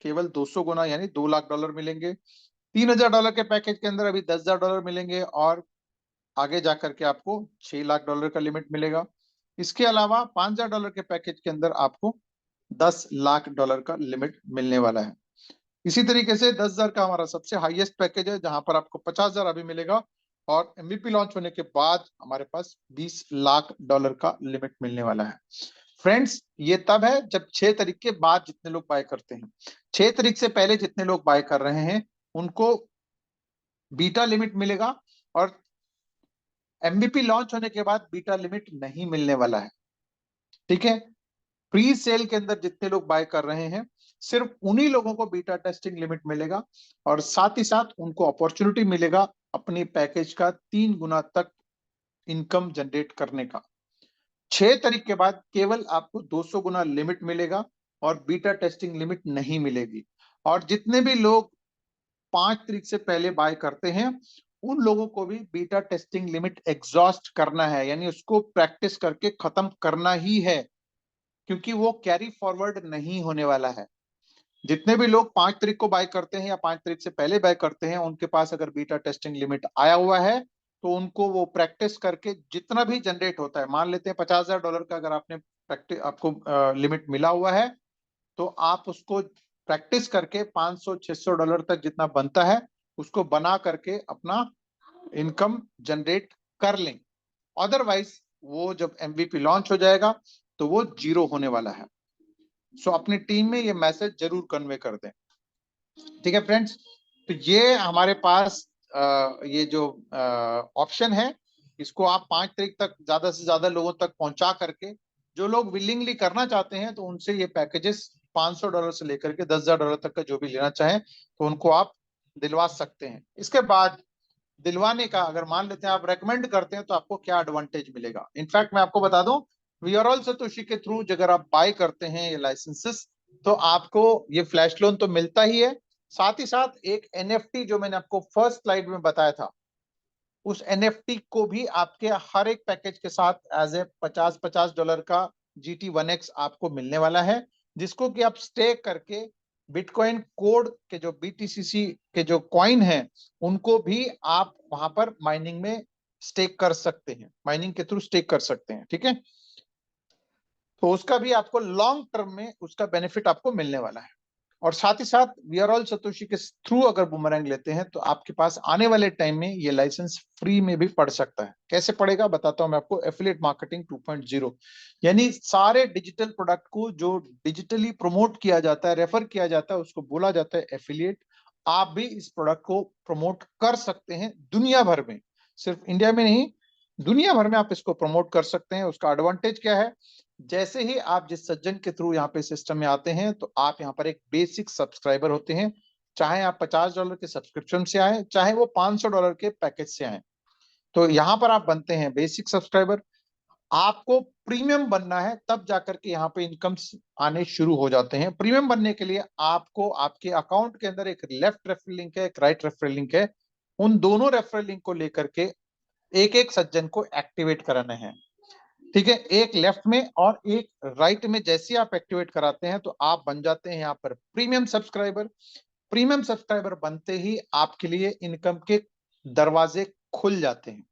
केवल 200 गुना यानी $2,00,000 मिलेंगे। $3,000 के पैकेज के अंदर अभी $10,000 मिलेंगे और आगे जाकर के आपको $6,00,000 का लिमिट मिलेगा। इसके अलावा $5,000 के पैकेज के अंदर आपको $10,00,000 का लिमिट मिलने वाला है। इसी तरीके से 10,000 का हमारा सबसे हाईएस्ट पैकेज है, जहां पर आपको 50,000 अभी मिलेगा और एमवीपी लॉन्च होने के बाद हमारे पास $20,00,000 का लिमिट मिलने वाला है। फ्रेंड्स, ये तब है जब 6 तारीख के बाद जितने लोग बाय करते हैं। 6 तारीख से पहले जितने लोग बाय कर रहे हैं उनको बीटा लिमिट मिलेगा, और एमवीपी लॉन्च होने के बाद बीटा लिमिट नहीं मिलने वाला है। ठीक है। प्री सेल के अंदर जितने लोग बाय कर रहे हैं सिर्फ उन्हीं लोगों को बीटा टेस्टिंग लिमिट मिलेगा, और साथ ही साथ उनको अपॉर्चुनिटी मिलेगा अपने पैकेज का 3 गुना तक इनकम जनरेट करने का। 6 तारीख के बाद केवल आपको 200 गुना लिमिट मिलेगा और बीटा टेस्टिंग लिमिट नहीं मिलेगी। और जितने भी लोग 5 तारीख से पहले बाय करते हैं उन लोगों को भी बीटा टेस्टिंग लिमिट एग्जॉस्ट करना है, यानी उसको प्रैक्टिस करके खत्म करना ही है, क्योंकि वो कैरी फॉरवर्ड नहीं होने वाला है। जितने भी लोग 5 तारीख को बाय करते हैं या 5 तारीख से पहले बाय करते हैं, उनके पास अगर बीटा टेस्टिंग लिमिट आया हुआ है तो उनको वो प्रैक्टिस करके जितना भी जनरेट होता है, मान लेते हैं $50,000 का अगर आपने प्रैक्टिस आपको लिमिट मिला हुआ है, तो आप उसको प्रैक्टिस करके $500-600 तक जितना बनता है उसको बना करके अपना इनकम जनरेट कर लें। अदरवाइज वो जब एमवीपी लॉन्च हो जाएगा तो वो जीरो होने वाला है। सो अपनी टीम में ये मैसेज जरूर कन्वे कर दें। ठीक है फ्रेंड्स, तो ये हमारे पास ये जो ऑप्शन है, इसको आप 5 तारीख तक ज्यादा से ज्यादा लोगों तक पहुंचा करके, जो लोग विलिंगली करना चाहते हैं तो उनसे ये पैकेजेस $500 से लेकर के $10,000 तक का जो भी लेना चाहें तो उनको आप दिलवा सकते हैं। इसके बाद दिलवाने का अगर मान लेते हैं आप रेकमेंड करते हैं तो आपको क्या एडवांटेज मिलेगा। इनफैक्ट मैं आपको बता दूं, वी आर ऑल सतोशी के थ्रू अगर आप बाय करते हैं ये लाइसेंसेस तो आपको ये फ्लैश लोन तो मिलता ही है, साथ ही साथ एक एनएफटी जो मैंने आपको फर्स्ट स्लाइड में बताया था, उस एनएफटी को भी आपके हर एक पैकेज के साथ एज ए $50-50 का GT1X आपको मिलने वाला है, जिसको कि आप स्टेक करके बिटकॉइन कोड के जो BTCC के जो कॉइन है उनको भी आप वहां पर माइनिंग में स्टेक कर सकते हैं, माइनिंग के थ्रू स्टेक कर सकते हैं। ठीक है। तो उसका भी आपको लॉन्ग टर्म में उसका बेनिफिट आपको मिलने वाला है। और साथ ही साथ वी आर ऑल सतोशी के थ्रू अगर बूमरैंग लेते हैं तो आपके पास आने वाले टाइम में ये लाइसेंस फ्री में भी पड़ सकता है। कैसे पड़ेगा बताता हूं मैं आपको। एफिलिएट मार्केटिंग 2.0 यानी सारे डिजिटल प्रोडक्ट को जो डिजिटली प्रमोट किया जाता है, रेफर किया जाता है, उसको बोला जाता है एफिलिएट। आप भी इस प्रोडक्ट को प्रमोट कर सकते हैं दुनिया भर में, सिर्फ इंडिया में नहीं, दुनिया भर में आप इसको प्रमोट कर सकते हैं। उसका एडवांटेज क्या है, जैसे ही आप जिस सज्जन के थ्रू यहाँ पे सिस्टम में आते हैं तो आप यहाँ पर एक बेसिक सब्सक्राइबर होते हैं। चाहे आप $50 के सब्सक्रिप्शन से आए, चाहे वो $500 के पैकेज से आए, तो यहाँ पर आप बनते हैं बेसिक सब्सक्राइबर। आपको प्रीमियम बनना है तब जाकर के यहाँ पे इनकम्स आने शुरू हो जाते हैं। प्रीमियम बनने के लिए आपको आपके अकाउंट के अंदर एक लेफ्ट रेफरल लिंक है, एक राइट रेफरल लिंक है। उन दोनों रेफरल लिंक को लेकर के एक एक सज्जन को एक्टिवेट कराना है। ठीक है, एक लेफ्ट में और एक राइट में। जैसे आप एक्टिवेट कराते हैं तो आप बन जाते हैं यहाँ पर प्रीमियम सब्सक्राइबर। प्रीमियम सब्सक्राइबर बनते ही आपके लिए इनकम के दरवाजे खुल जाते हैं।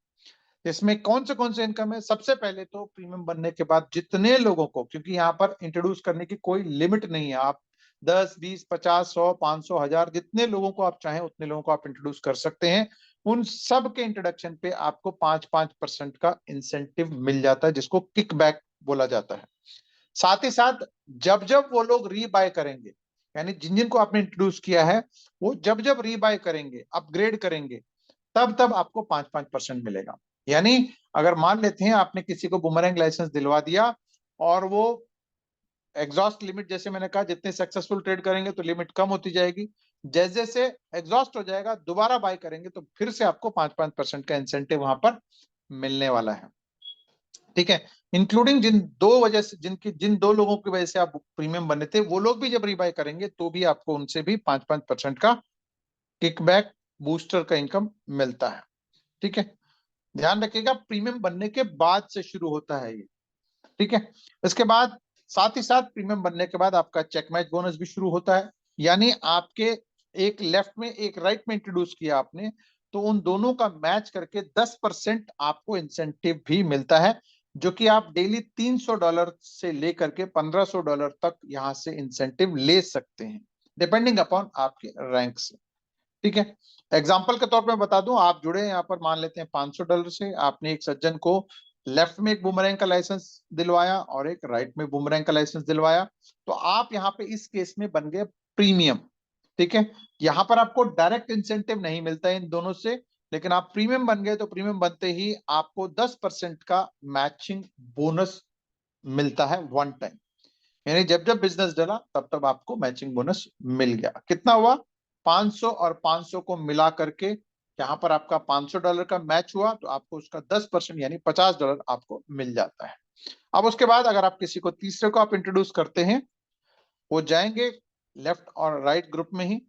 इसमें कौन से इनकम है, सबसे पहले तो प्रीमियम बनने के बाद जितने लोगों को, क्योंकि यहाँ पर इंट्रोड्यूस करने की कोई लिमिट नहीं है, आप 10, 20, 50, 100, 500, 1000 जितने लोगों को आप चाहें उतने लोगों को आप इंट्रोड्यूस कर सकते हैं। उन सब के इंट्रोडक्शन पे आपको 5-5% का इंसेंटिव मिल जाता है, जिसको किकबैक बोला जाता है। साथ ही साथ जब जब वो लोग रीबाय करेंगे, यानी जिन जिनको आपने इंट्रोड्यूस किया है, वो जब जब रीबाय करेंगे, अपग्रेड करेंगे, तब तब आपको 5-5% मिलेगा। यानी अगर मान लेते हैं आपने किसी को बूमरैंग लाइसेंस दिलवा दिया और वो एग्जॉस्ट लिमिट, जैसे मैंने कहा, जितने सक्सेसफुल ट्रेड करेंगे तो लिमिट कम होती जाएगी। जैसे जैसे एग्जॉस्ट हो जाएगा, दोबारा बाय करेंगे तो फिर से आपको 5-5% का इंसेंटिव वहां पर मिलने वाला है। ठीक है, इंक्लूडिंग जिन दो लोगों की वजह से आप प्रीमियम बने थे, वो लोग भी जब रीबाय करेंगे तो भी आपको उनसे भी 5-5% का किकबैक बूस्टर का इनकम मिलता है। ठीक है, ध्यान रखिएगा प्रीमियम बनने के बाद से शुरू होता है ये। ठीक है, इसके बाद साथ ही साथ प्रीमियम बनने के बाद आपका चेक मैच बोनस भी शुरू होता है। यानी आपके एक लेफ्ट में एक राइट में इंट्रोड्यूस किया आपने, तो उन दोनों का मैच करके 10% आपको इंसेंटिव भी मिलता है, जो कि आप डेली $300 से लेकर के $1500 तक यहां से इंसेंटिव ले सकते हैं, डिपेंडिंग अपॉन आपके रैंक से। ठीक है, एग्जाम्पल के तौर पे बता दूं, आप जुड़े हैं यहाँ पर, मान लेते हैं $500 से, आपने एक सज्जन को लेफ्ट में एक बूमरैंग का लाइसेंस दिलवाया और एक राइट में बूमरैंग का लाइसेंस दिलवाया, तो आप यहाँ पे इस केस में बन गए प्रीमियम। ठीक है, यहाँ पर आपको डायरेक्ट इंसेंटिव नहीं मिलता है इन दोनों से, लेकिन आप प्रीमियम बन गए तो प्रीमियम बनते ही आपको 10% का मैचिंग बोनस मिलता है वन टाइम। यानी जब जब बिजनेस डला तब तब आपको मैचिंग बोनस मिल गया। कितना हुआ, 500 और 500 को मिला करके यहाँ पर आपका $500 का मैच हुआ, तो आपको उसका 10% यानी $50 आपको मिल जाता है। अब उसके बाद अगर आप किसी को तीसरे को आप इंट्रोड्यूस करते हैं, वो जाएंगे लेफ्ट और राइट ग्रुप में ही,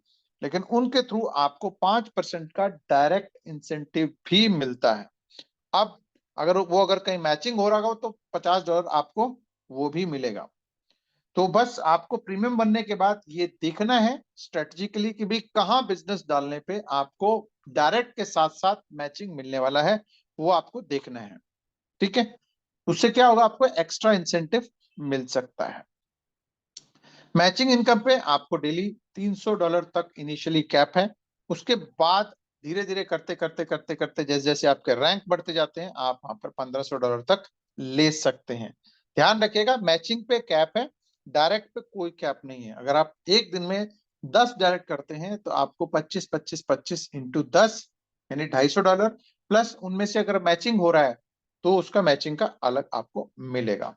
लेकिन उनके थ्रू आपको 5% का डायरेक्ट इंसेंटिव भी मिलता है। अब अगर कहीं मैचिंग हो रहा हो तो $50 आपको वो भी मिलेगा। तो बस आपको प्रीमियम बनने के बाद ये देखना है स्ट्रेटेजिकली कि भी कहाँ बिजनेस डालने पे आपको डायरेक्ट के साथ साथ मैचिंग मिलने वाला है, वो आपको देखना है। ठीक है, उससे क्या होगा, आपको एक्स्ट्रा इंसेंटिव मिल सकता है। मैचिंग इनकम पे आपको डेली $300 तक इनिशियली कैप है। उसके बाद धीरे धीरे करते करते करते करते जैसे जैसे आपके रैंक बढ़ते जाते हैं, आप वहां पर $1500 तक ले सकते हैं। ध्यान रखिएगा मैचिंग पे कैप है, डायरेक्ट पे कोई कैप नहीं है। अगर आप एक दिन में 10 डायरेक्ट करते हैं तो आपको 25-25-25 इंटू 10 यानी $250 प्लस उनमें से अगर मैचिंग हो रहा है तो उसका मैचिंग का अलग आपको मिलेगा।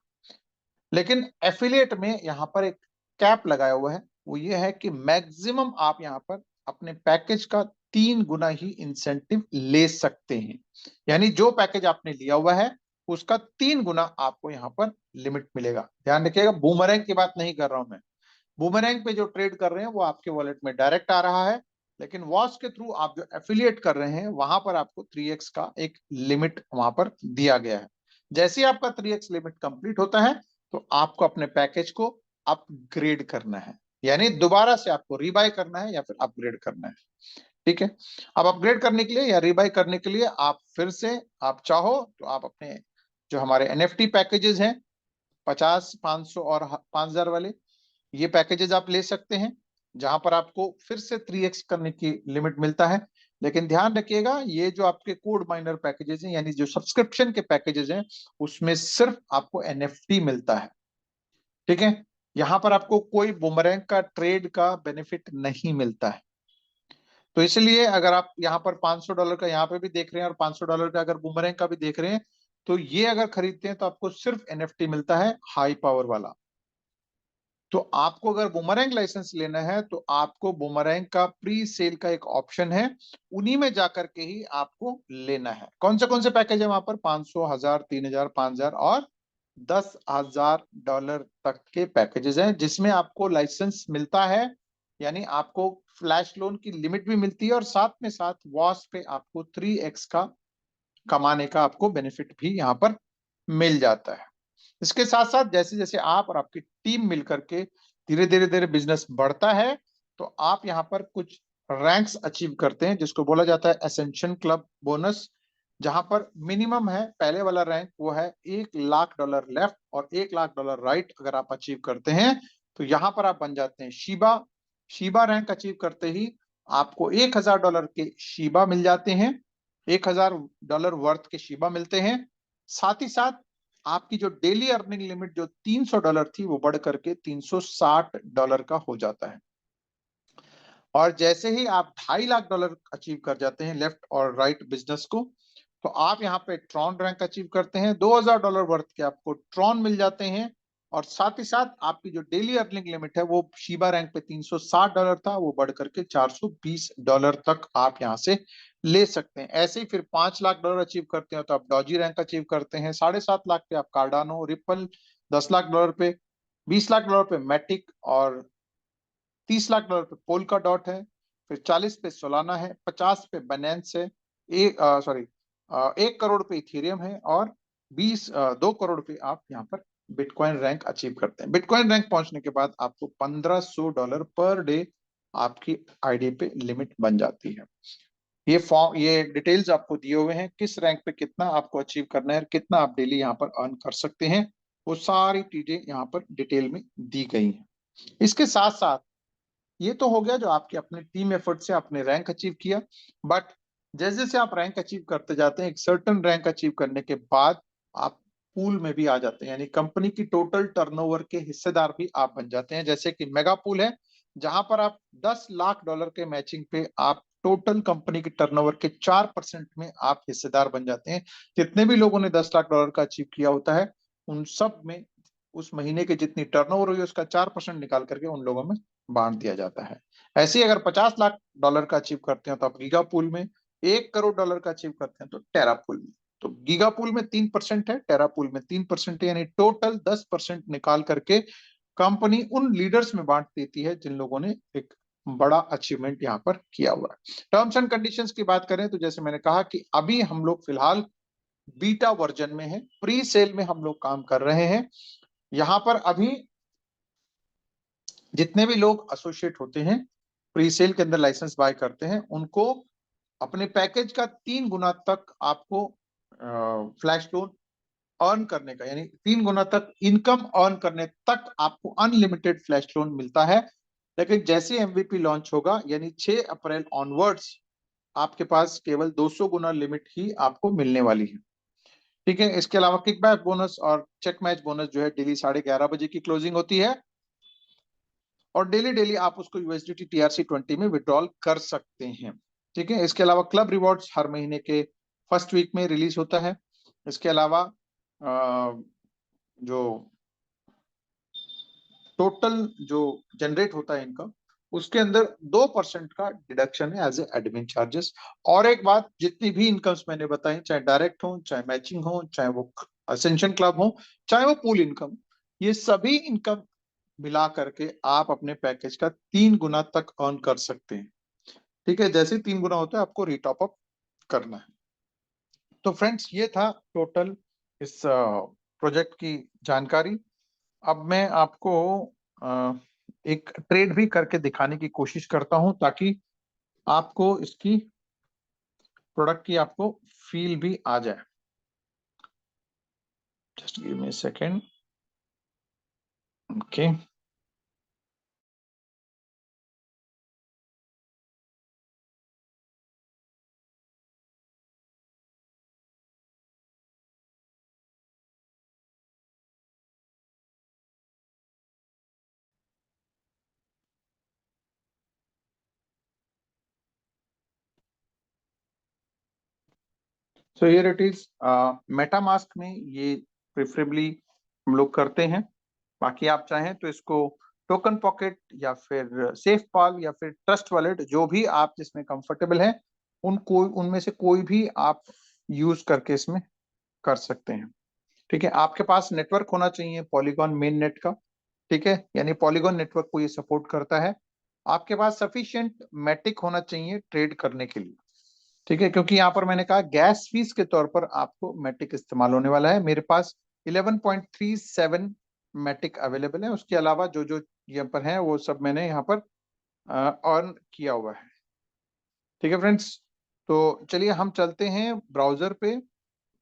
लेकिन एफिलिएट में यहाँ पर एक कैप लगाया हुआ है, वो ये है कि मैक्सिमम आप यहाँ पर अपने पैकेज का 3 गुना ही इंसेंटिव ले सकते हैं। यानी जो पैकेज आपने लिया हुआ है उसका 3 गुना आपको यहाँ पर लिमिट मिलेगा। ध्यान रखिएगा बूमरैंग की बात नहीं कर रहा हूं मैं, बूमरैंग पे जो ट्रेड कर रहे हैं वो आपके वॉलेट में डायरेक्ट आ रहा है, लेकिन वॉश के थ्रू आप जो एफिलिएट कर रहे हैं वहां पर आपको 3x का एक लिमिट वहां पर दिया गया है। जैसे ही आपका 3x लिमिट कंप्लीट होता है तो आपको अपने पैकेज को अपग्रेड करना है, यानी दोबारा से आपको रीबाय करना है या फिर अपग्रेड करना है। ठीक है, अब अपग्रेड करने के लिए या रीबाय करने के लिए आप फिर से आप चाहो तो आप अपने जो हमारे एनएफटी पैकेजेस हैं 50, 500 और 5000 वाले, ये पैकेजेस आप ले सकते हैं। जहां पर आपको फिर से 3x करने की लिमिट मिलता है। लेकिन ध्यान रखिएगा, ये जो आपके कोड माइनर पैकेजेस हैं, यानी जो सब्सक्रिप्शन के पैकेजेस हैं, उसमें सिर्फ आपको NFT मिलता है। ठीक है, यहां पर आपको कोई बूमरैंग का ट्रेड का बेनिफिट नहीं मिलता है। तो इसलिए अगर आप यहाँ पर $500 का यहाँ पे भी देख रहे हैं और $500 का अगर बूमरैंग का भी देख रहे हैं, तो ये अगर खरीदते हैं तो आपको सिर्फ NFT मिलता है हाई पावर वाला। तो आपको अगर बूमरैंग लाइसेंस लेना है तो आपको बूमरैंग का प्री सेल का एक ऑप्शन है, उन्हीं में जाकर के ही आपको लेना है। कौन से पैकेज है वहां पर? 500, 1000, 3000, 5000 और $10,000 तक के पैकेजेस हैं, जिसमें आपको लाइसेंस मिलता है, यानी आपको फ्लैश लोन की लिमिट भी मिलती है और साथ में साथ वॉस पे आपको 3x का कमाने का आपको बेनिफिट भी यहाँ पर मिल जाता है। इसके साथ साथ जैसे जैसे आप और आपकी टीम मिलकर के धीरे धीरे बिजनेस बढ़ता है, तो आप यहाँ पर कुछ रैंक्स अचीव करते हैं, जिसको बोला जाता है एसेंशन क्लब बोनस। जहां पर मिनिमम है, पहले वाला रैंक वो है $1,00,000 लेफ्ट और $1,00,000 राइट। अगर आप अचीव करते हैं तो यहाँ पर आप बन जाते हैं शीबा। शीबा रैंक अचीव करते ही आपको $1,000 के शीबा मिल जाते हैं, $1,000 वर्थ के शीबा मिलते हैं। साथ ही साथ आपकी जो डेली अर्निंग लिमिट जो $300 थी, वो बढ़ करके $360 का हो जाता है। और जैसे ही आप $2.5 लाख अचीव कर जाते हैं लेफ्ट और राइट बिजनेस को, तो आप यहाँ पे ट्रॉन रैंक अचीव करते हैं। $2,000 वर्थ के आपको ट्रॉन मिल जाते हैं। और साथ ही साथ आपकी जो डेली अर्निंग लिमिट है, वो शीबा रैंक पे $360 था, वो बढ़ करके $420 तक आप यहाँ से ले सकते हैं। ऐसे ही फिर $5 लाख अचीव करते हैं तो आप डॉजी रैंक अचीव करते हैं। 7.5 लाख पे आप कार्डानो, रिपल, $10 लाख पे, $20 लाख पे मैटिक और $30 लाख पे पोल्का डॉट है। फिर 40 पे सोलाना है, 50 पे बाइनेंस है, 1 करोड़ पे इथेरियम है और 2 करोड़ पे आप यहाँ पर बिटकॉइन रैंक अचीव करते हैं। बिटकॉइन रैंक पहुंचने के बाद आपको $1,500 पर डे आपकी आईडी पे लिमिट बन जाती है। ये डिटेल्स आपको दिए हुए हैं, किस रैंक पे कितना आपको अचीव करना है, कितना आप डेली यहाँ पर अर्न कर सकते हैं, वो सारी चीजें यहाँ पर डिटेल में दी गई हैं। इसके साथ साथ ये तो हो गया जो आपके अपने टीम एफर्ट से आपने रैंक अचीव किया। बट जैसे जैसे आप रैंक अचीव करते जाते हैं, एक सर्टेन रैंक अचीव करने के बाद आप पूल में भी आ जाते हैं, यानी कंपनी की टोटल टर्नओवर के हिस्सेदार भी आप बन जाते हैं। जैसे कि मेगा पूल है, जहां पर आप $10 लाख के मैचिंग पे आप टोटल कंपनी के टर्नओवर के 4% में आप हिस्सेदार बन जाते हैं। जितने भी लोगों ने $10 लाख का अचीव किया होता है, उन सब में उस महीने की जितनी टर्नओवर हुई उसका 4% निकाल करके उन लोगों में बांट दिया जाता है। ऐसे ही अगर $50 लाख का अचीव करते हैं तो आप गीगा पूल में, $1 करोड़ का अचीव करते हैं तो टेरा पूल में। तो गीगा पूल में 3% है, टेरा पूल में 3% है, यानी टोटल 10% निकाल करके कंपनी उन लीडर्स में बांट देती है जिन लोगों ने एक बड़ा अचीवमेंट यहाँ पर किया हुआ है। टर्म्स एंड कंडीशंस की बात करें तो जैसे मैंने कहा कि अभी हम लोग फिलहाल बीटा वर्जन में है, प्री सेल में हम लोग काम कर रहे हैं। यहाँ पर अभी जितने भी लोग एसोसिएट होते हैं, प्री सेल के अंदर लाइसेंस बाय करते हैं, उनको अपने पैकेज का 3 गुना तक आपको फ्लैश लोन अर्न करने का, यानी 3 गुना तक इनकम अर्न करने तक आपको अनलिमिटेड फ्लैश लोन मिलता है। लेकिन जैसे एमवीपी लॉन्च होगा, यानी 6 अप्रैल ऑनवर्ड्स, आपके पास केवल 200 गुना लिमिट ही आपको मिलने वाली है। ठीक है, इसके अलावा किकबैक बोनस और चेक मैच बोनस जो है डेली 11:30 बजे की क्लोजिंग होती है और डेली डेली आप उसको यूएसडीटी TRC20 में विड्रॉल कर सकते हैं। ठीक है, इसके अलावा क्लब रिवॉर्ड्स हर महीने के फर्स्ट वीक में रिलीज होता है। इसके अलावा जो टोटल जो जनरेट होता है इनकम, उसके अंदर 2% का डिडक्शन है एज ए एडमिन चार्जेस। और एक बात, जितनी भी इनकम्स मैंने बताई, चाहे डायरेक्ट हो, चाहे मैचिंग हो, चाहे वो असेंशन क्लब हो, चाहे वो पूल इनकम, ये सभी इनकम मिला करके आप अपने पैकेज का 3 गुना तक अर्न कर सकते हैं। ठीक है, जैसे 3 गुना होता है आपको रिटॉप अप करना है। तो फ्रेंड्स, ये था टोटल इस प्रोजेक्ट की जानकारी। अब मैं आपको अ, एक ट्रेड भी करके दिखाने की कोशिश करता हूं, ताकि आपको इसकी प्रोडक्ट की आपको फील भी आ जाए। Just give me a second. Okay. So here it is, MetaMask में ये प्रेफरेबली हम लोग करते हैं। बाकी आप चाहें तो इसको टोकन पॉकेट या फिर सेफ पाल या फिर ट्रस्ट वॉलेट, जो भी आप जिसमें कंफर्टेबल है उनमें से कोई भी आप यूज करके इसमें कर सकते हैं। ठीक है, आपके पास नेटवर्क होना चाहिए पॉलीगॉन मेन नेट का। ठीक है, यानी पॉलीगॉन नेटवर्क को ये सपोर्ट करता है। आपके पास सफिशिएंट मैटिक होना चाहिए ट्रेड करने के लिए। ठीक है, क्योंकि यहाँ पर मैंने कहा गैस फीस के तौर पर आपको मैटिक इस्तेमाल होने वाला है। मेरे पास 11.37 मैटिक अवेलेबल है। उसके अलावा जो जो यहाँ पर है वो सब मैंने यहाँ पर अर्न किया हुआ है। ठीक है फ्रेंड्स, तो चलिए हम चलते हैं ब्राउजर पे,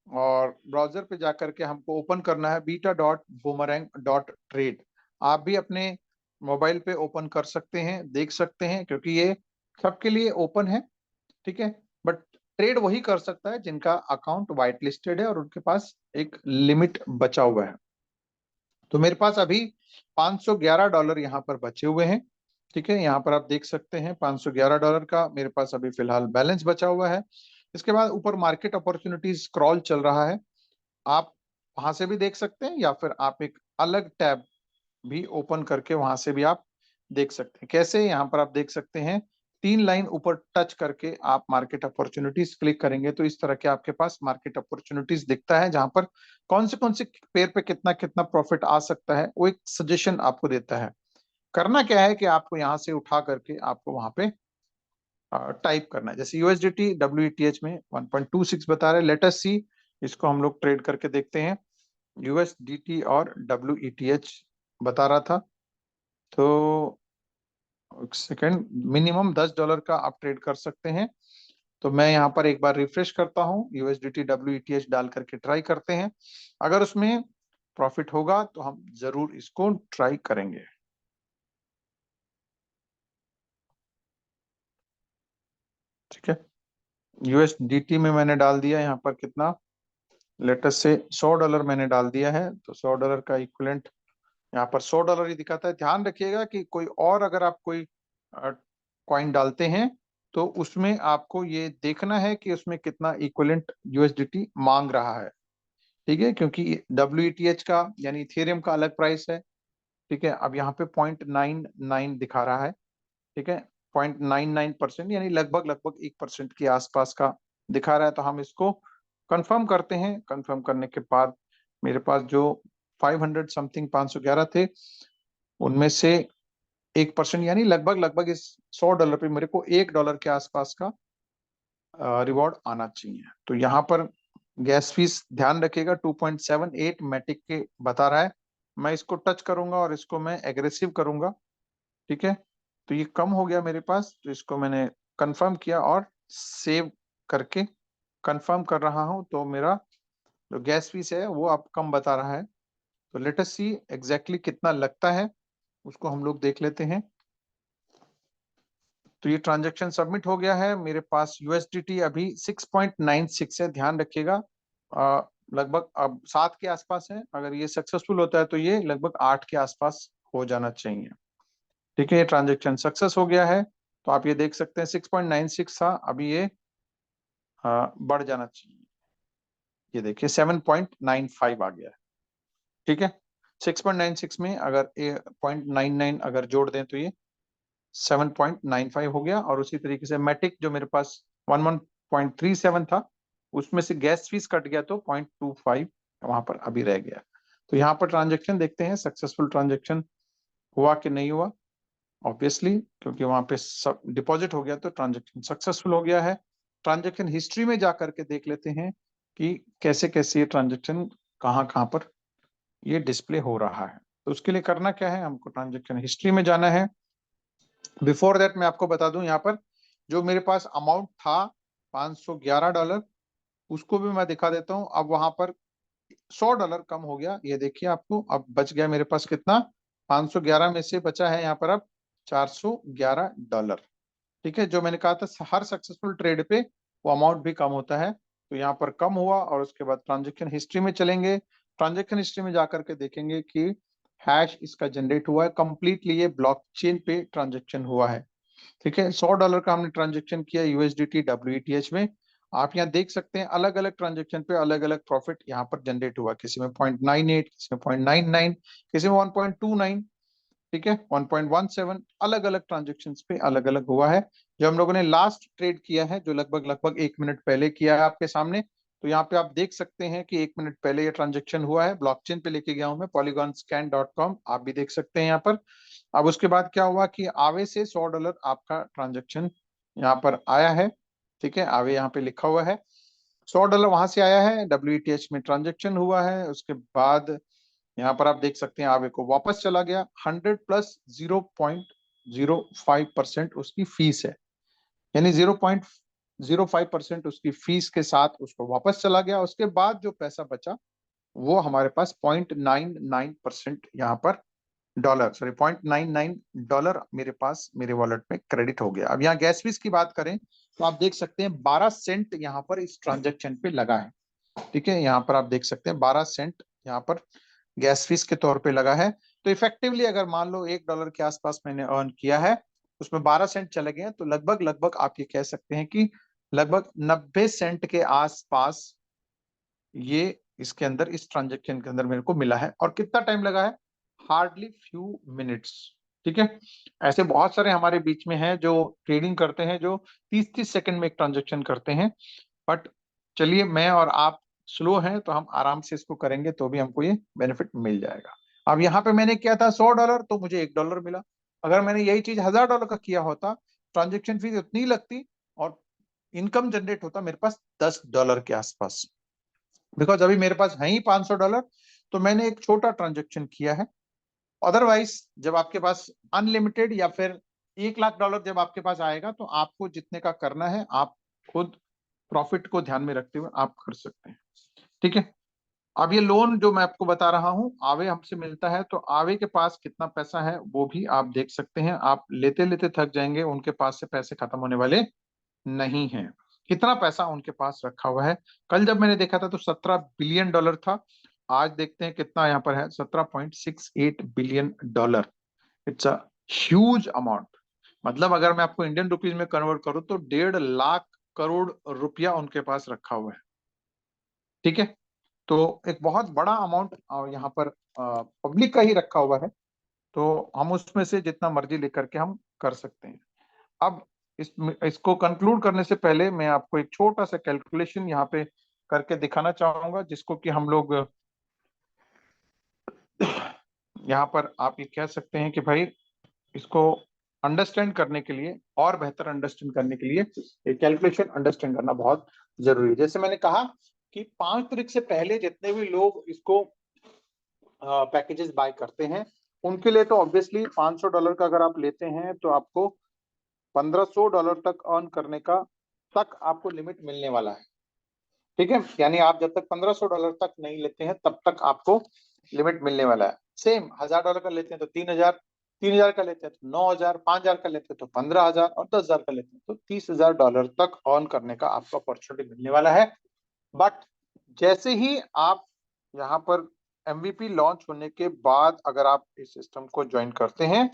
और ब्राउजर पे जाकर के हमको ओपन करना है beta.boomerang.trade। आप भी अपने मोबाइल पे ओपन कर सकते हैं, देख सकते हैं, क्योंकि ये सबके लिए ओपन है। ठीक है, बट ट्रेड वही कर सकता है जिनका अकाउंट व्हाइट लिस्टेड है और उनके पास एक लिमिट बचा हुआ है। तो मेरे पास अभी $511 यहाँ पर बचे हुए हैं। ठीक है, यहाँ पर आप देख सकते हैं $511 का मेरे पास अभी फिलहाल बैलेंस बचा हुआ है। इसके बाद ऊपर मार्केट अपॉर्चुनिटीज स्क्रॉल चल रहा है, आप वहां से भी देख सकते हैं, या फिर आप एक अलग टैब भी ओपन करके वहां से भी आप देख सकते हैं। कैसे, यहाँ पर आप देख सकते हैं 3 लाइन ऊपर टच करके आप मार्केट अपॉर्चुनिटीज क्लिक करेंगे तो इस तरह के आपके पास मार्केट अपॉर्चुनिटीज दिखता है, जहां पर कौन से पेयर पे कितना कितना प्रॉफिट आ सकता है वो एक सजेशन आपको देता है। करना क्या है कि आपको यहाँ से उठा करके आपको वहां पे टाइप करना है। जैसे यूएसडीटी WETH में 1.26 बता रहे हैं, लेट अस सी, इसको हम लोग ट्रेड करके देखते हैं। यूएसडीटी और WETH बता रहा था, तो एक सेकेंड, मिनिमम $10 का आप ट्रेड कर सकते हैं। तो मैं यहाँ पर एक बार रिफ्रेश करता हूँ, यूएसडीटी WETH डाल करके ट्राई करते हैं। अगर उसमें प्रॉफिट होगा तो हम जरूर इसको ट्राई करेंगे। ठीक है, यूएसडीटी में मैंने डाल दिया यहाँ पर कितना, लेटेस्ट से $100 मैंने डाल दिया है, तो $100 का इक्विवेलेंट यहाँ पर $100 ही दिखाता है। ध्यान रखिएगा कि कोई और अगर आप कोई कॉइन डालते हैं तो उसमें आपको ये देखना है कि उसमें कितना इक्विवेलेंट यूएसडीटी मांग रहा है। ठीक है, क्योंकि WETH का यानी इथेरियम का अलग प्राइस है। ठीक है, अब यहाँ पे 0.99 दिखा रहा है। ठीक है, 0.99% यानी लगभग लगभग 1% के आसपास का दिखा रहा है। तो हम इसको कंफर्म करते हैं। कंफर्म करने के बाद मेरे पास जो 500 समथिंग 511 थे, उनमें से 1% यानी लगभग लगभग इस $100 पे मेरे को $1 के आसपास का रिवॉर्ड आना चाहिए। तो यहाँ पर गैस फीस ध्यान रखिएगा 2.78 मैटिक के बता रहा है। मैं इसको टच करूंगा और इसको मैं एग्रेसिव करूंगा। ठीक है, तो ये कम हो गया मेरे पास, तो इसको मैंने कंफर्म किया और सेव करके कंफर्म कर रहा हूं। तो मेरा जो गैस फीस है वो अब कम बता रहा है। तो लेट अस सी एग्जैक्टली कितना लगता है, उसको हम लोग देख लेते हैं। तो ये ट्रांजैक्शन सबमिट हो गया है। मेरे पास यूएसडीटी अभी 6.96 है। ध्यान रखिएगा लगभग अब 7 के आसपास है। अगर ये सक्सेसफुल होता है तो ये लगभग 8 के आसपास हो जाना चाहिए। ठीक है, ये ट्रांजैक्शन सक्सेस हो गया है। तो आप ये देख सकते हैं 6.96 था, अभी ये बढ़ जाना चाहिए। ये देखिए 7.95 आ गया है। ठीक है, 6.96 में अगर 0.99 अगर जोड़ दें तो ये 7.95 हो गया। और उसी तरीके से मैटिक जो मेरे पास 11.37 था, उसमें से गैस फीस कट गया तो 0.25 वहां पर अभी रह गया। तो यहाँ पर ट्रांजेक्शन देखते हैं सक्सेसफुल ट्रांजेक्शन हुआ कि नहीं हुआ। ऑब्वियसली क्योंकि वहां पे सब डिपॉजिट हो गया तो ट्रांजेक्शन सक्सेसफुल हो गया है। ट्रांजेक्शन हिस्ट्री में जाकर के देख लेते हैं कि कैसे कैसे ये ट्रांजेक्शन कहाँ कहाँ पर ये डिस्प्ले हो रहा है। तो उसके लिए करना क्या है, हमको ट्रांजेक्शन हिस्ट्री में जाना है। बिफोर दैट मैं आपको बता दूं, यहाँ पर जो मेरे पास अमाउंट था $511, उसको भी मैं दिखा देता हूं। अब वहां पर $100 कम हो गया, ये देखिए आपको अब बच गया मेरे पास कितना, 511 में से बचा है यहाँ पर अब $411। ठीक है, जो मैंने कहा था हर सक्सेसफुल ट्रेड पे वो अमाउंट भी कम होता है, तो यहाँ पर कम हुआ। और उसके बाद ट्रांजेक्शन हिस्ट्री में चलेंगे। ट्रांजेक्शन हिस्ट्री में जाकर के देखेंगे कि हैश इसका जनरेट हुआ है कंप्लीटली, ये ब्लॉकचेन पे ट्रांजेक्शन हुआ है। ठीक है, $100 का हमने ट्रांजेक्शन किया यूएसडीटी WETH में। आप यहाँ देख सकते हैं अलग अलग ट्रांजेक्शन पे अलग अलग प्रॉफिट यहाँ पर जनरेट हुआ, किसी में 0.98, किसी में 0.99, किसी में 1.29, ठीक है 1.17, अलग अलग ट्रांजेक्शन पे अलग अलग हुआ है। जो हम लोगों ने लास्ट ट्रेड किया है, जो लगभग लगभग 1 मिनट पहले किया है आपके सामने, तो यहाँ पे आप देख सकते हैं कि 1 मिनट पहले ये ट्रांजेक्शन हुआ है। ब्लॉकचेन पे लेके गया हूं मैं, polygonscan.com, आप भी देख सकते हैं यहाँ पर। अब उसके बाद क्या हुआ कि आवे से $100 आपका ट्रांजेक्शन यहाँ पर आया है, ठीक है, आवे यहाँ पे लिखा हुआ है, $100 वहां से आया है, WTH में ट्रांजेक्शन हुआ है। उसके बाद यहाँ पर आप देख सकते हैं आवे को वापस चला गया, 100 प्लस 0.05% उसकी फीस है, यानी 0.05% उसकी फीस के साथ उसको वापस चला गया। उसके बाद जो पैसा बचा वो हमारे पास 0.99% यहाँ पर डॉलर, सॉरी $0.99 मेरे पास मेरे वॉलेट में क्रेडिट हो गया। अब यहाँ गैस फीस की बात करें तो आप देख सकते हैं 12 सेंट यहाँ पर इस ट्रांजेक्शन पे लगा है, ठीक है, यहाँ पर आप देख सकते हैं 12 सेंट यहाँ पर गैस फीस के तौर पे लगा है। तो इफेक्टिवली अगर मान लो $1 के आसपास मैंने अर्न किया है, उसमें 12 सेंट चले गए, तो लगभग लगभग आप ये कह सकते हैं कि लगभग 90 सेंट के आसपास ये इसके अंदर इस ट्रांजेक्शन के अंदर मेरे को मिला है। और कितना टाइम लगा है? हार्डली फ्यू मिनट्स, ठीक है। ऐसे बहुत सारे हमारे बीच में हैं जो ट्रेडिंग करते हैं, जो 30-30 सेकंड में एक ट्रांजेक्शन करते हैं। बट चलिए, मैं और आप स्लो हैं तो हम आराम से इसको करेंगे तो भी हमको ये बेनिफिट मिल जाएगा। अब यहाँ पे मैंने किया था $100 तो मुझे $1 मिला। अगर मैंने यही चीज $1000 का किया होता, ट्रांजेक्शन फीस उतनी ही लगती और इनकम जनरेट होता मेरे पास $10 के आसपास। बिकॉज अभी मेरे पास है ही $500, तो मैंने एक छोटा ट्रांजेक्शन किया है। अदरवाइज जब आपके पास अनलिमिटेड या फिर $1 लाख जब आपके पास आएगा, तो आपको जितने का करना है आप खुद प्रॉफिट को ध्यान में रखते हुए आप कर सकते हैं, ठीक है। अब ये लोन जो मैं आपको बता रहा हूं, आवे हमसे मिलता है, तो आवे के पास कितना पैसा है वो भी आप देख सकते हैं। आप लेते लेते थक जाएंगे, उनके पास से पैसे खत्म होने वाले नहीं है। कितना पैसा उनके पास रखा हुआ है? कल जब मैंने देखा था तो $17 बिलियन था। आज देखते हैं कितना यहाँ पर है, $17.68 billion. It's a huge amount. मतलब अगर मैं आपको इंडियन रुपीज में कन्वर्ट करूं तो 1.5 लाख करोड़ रुपया उनके पास रखा हुआ है, ठीक है। तो एक बहुत बड़ा अमाउंट यहाँ पर पब्लिक का ही रखा हुआ है, तो हम उसमें से जितना मर्जी लेकर के हम कर सकते हैं। अब इसको कंक्लूड करने से पहले मैं आपको एक छोटा सा कैलकुलेशन यहाँ पे करके दिखाना चाहूंगा, जिसको कि हम लोग यहाँ पर आप ये कह सकते हैं कि भाई इसको अंडरस्टैंड करने के लिए और बेहतर अंडरस्टैंड करने के लिए ये कैलकुलेशन अंडरस्टैंड करना बहुत जरूरी है। जैसे मैंने कहा कि 5 तारीख से पहले जितने भी लोग इसको पैकेजेस बाय करते हैं, उनके लिए तो ऑब्वियसली $500 का अगर आप लेते हैं तो आपको $1500 तक अर्न करने का तक आपको लिमिट मिलने वाला है, ठीक है। यानी आप जब तक $1500 तक नहीं लेते हैं तब तक आपको लिमिट मिलने वाला है। सेम $1000 का लेते हैं तो 3000, 3000 का लेते हैं तो 9000, 5000 का लेते हैं तो 15000 और 10000 का लेते हैं तो $30,000 तक अर्न करने का आपको अपॉर्चुनिटी मिलने वाला है। बट जैसे ही आप यहाँ पर MVP लॉन्च होने के बाद अगर आप इस सिस्टम को ज्वाइन करते हैं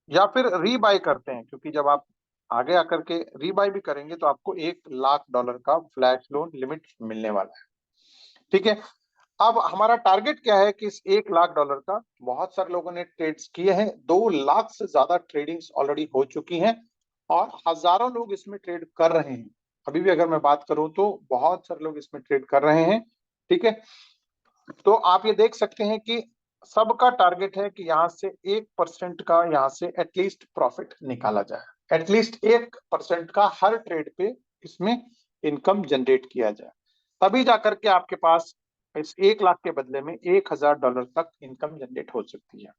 या फिर रीबाय करते हैं, क्योंकि जब आप आगे आकर के रीबाय भी करेंगे तो आपको $1 लाख का फ्लैश लोन लिमिट मिलने वाला है, ठीक है। अब हमारा टारगेट क्या है कि इस $1 लाख का, बहुत सारे लोगों ने ट्रेड्स किए हैं, 2 लाख से ज्यादा ट्रेडिंग्स ऑलरेडी हो चुकी हैं और हजारों लोग इसमें ट्रेड कर रहे हैं। अभी भी अगर मैं बात करूं तो बहुत सारे लोग इसमें ट्रेड कर रहे हैं, ठीक है। तो आप ये देख सकते हैं कि सबका टारगेट है कि यहाँ से 1% का यहाँ से एटलीस्ट प्रॉफिट निकाला जाए, एटलीस्ट 1% का हर ट्रेड पे इसमें इनकम जनरेट किया जाए, तभी जाकर के आपके पास इस 1 लाख के बदले में $1000 तक इनकम जनरेट हो सकती है।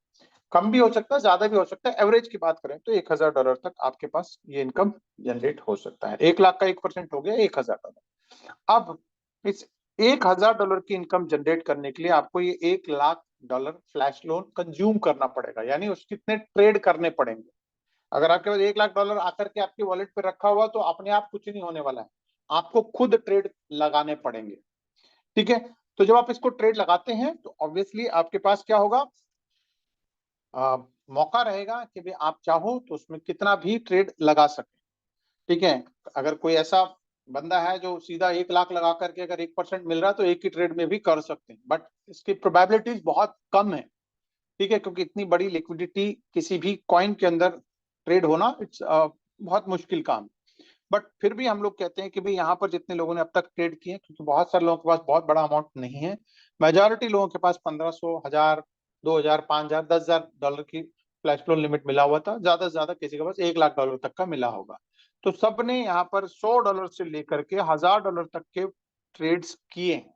कम भी हो सकता है, ज्यादा भी हो सकता है। एवरेज की बात करें तो $1000 तक आपके पास ये इनकम जनरेट हो सकता है। 1 लाख का 1% हो गया $1000। अब इस $1000 की इनकम जनरेट करने के लिए आपको ये $1 लाख फ्लैश लोन कंज्यूम करना पड़ेगा, यानी उसके कितने ट्रेड करने पड़ेंगे। अगर आपके पास $1 लाख आकर के आपके वॉलेट पे रखा हुआ तो अपने आप कुछ नहीं होने वाला है, आपको खुद ट्रेड लगाने पड़ेंगे, ठीक है। तो जब आप इसको ट्रेड लगाते हैं तो ऑब्वियसली आपके पास क्या होगा, मौका रहेगा कि भाई आप चाहो तो उसमें कितना भी ट्रेड लगा सके, ठीक है। अगर कोई ऐसा बंदा है जो सीधा 1 लाख लगा करके अगर 1% मिल रहा है तो एक ही ट्रेड में भी कर सकते हैं, बट इसकी प्रोबेबिलिटीज बहुत कम है। ठीक है, क्योंकि इतनी बड़ी लिक्विडिटी किसी भी कॉइन के अंदर ट्रेड होना इट्स बहुत मुश्किल काम। बट फिर भी हम लोग कहते हैं कि भाई यहाँ पर जितने लोगों ने अब तक ट्रेड किए, क्योंकि बहुत सारे लोगों के पास बहुत बड़ा अमाउंट नहीं है, मेजोरिटी लोगों के पास 1500, 1000, 2000, 5000, $10,000 की फ्लैश फ्लोर लिमिट मिला हुआ था, ज्यादा से ज्यादा किसी के पास $1 लाख तक का मिला होगा। तो सबने यहाँ पर $100 से लेकर के $1000 तक के ट्रेड्स किए हैं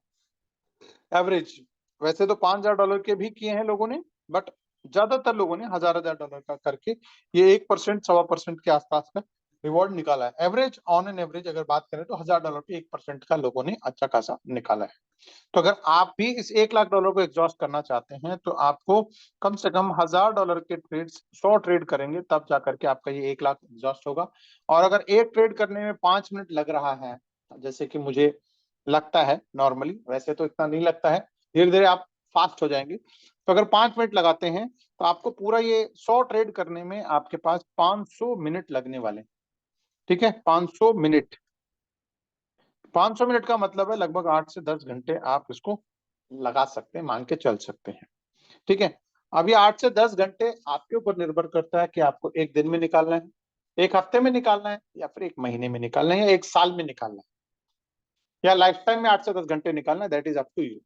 एवरेज। वैसे तो $5000 के भी किए हैं लोगों ने, बट ज्यादातर लोगों ने $1000 का करके ये 1%, 1.25% के आसपास का रिवॉर्ड निकाला है। एवरेज, ऑन एन एवरेज अगर बात करें तो $1000 पे 1% का लोगों ने अच्छा खासा निकाला है। तो अगर आप भी इस $1 लाख को एग्जॉस्ट करना चाहते हैं तो आपको कम से कम $1000 के ट्रेड्स 100 ट्रेड करेंगे, तब जाकर के आपका ये 1 लाख एग्जॉस्ट होगा। और अगर एक ट्रेड करने में 5 मिनट लग रहा है, जैसे कि मुझे लगता है नॉर्मली, वैसे तो इतना नहीं लगता है, धीरे धीरे आप फास्ट हो जाएंगे, तो अगर 5 मिनट लगाते हैं तो आपको पूरा ये 100 ट्रेड करने में आपके पास 500 मिनट लगने वाले। ठीक है, 500 मिनट, 500 मिनट का मतलब है लगभग 8 से 10 घंटे आप इसको लगा सकते हैं, मान के चल सकते हैं। ठीक है, अब ये 8 से 10 घंटे आपके ऊपर निर्भर करता है कि आपको एक दिन में निकालना है, एक हफ्ते में निकालना है, या फिर एक महीने में निकालना है, या एक साल में निकालना है, या लाइफ टाइम में 8 से 10 घंटे निकालना है, that is up to you.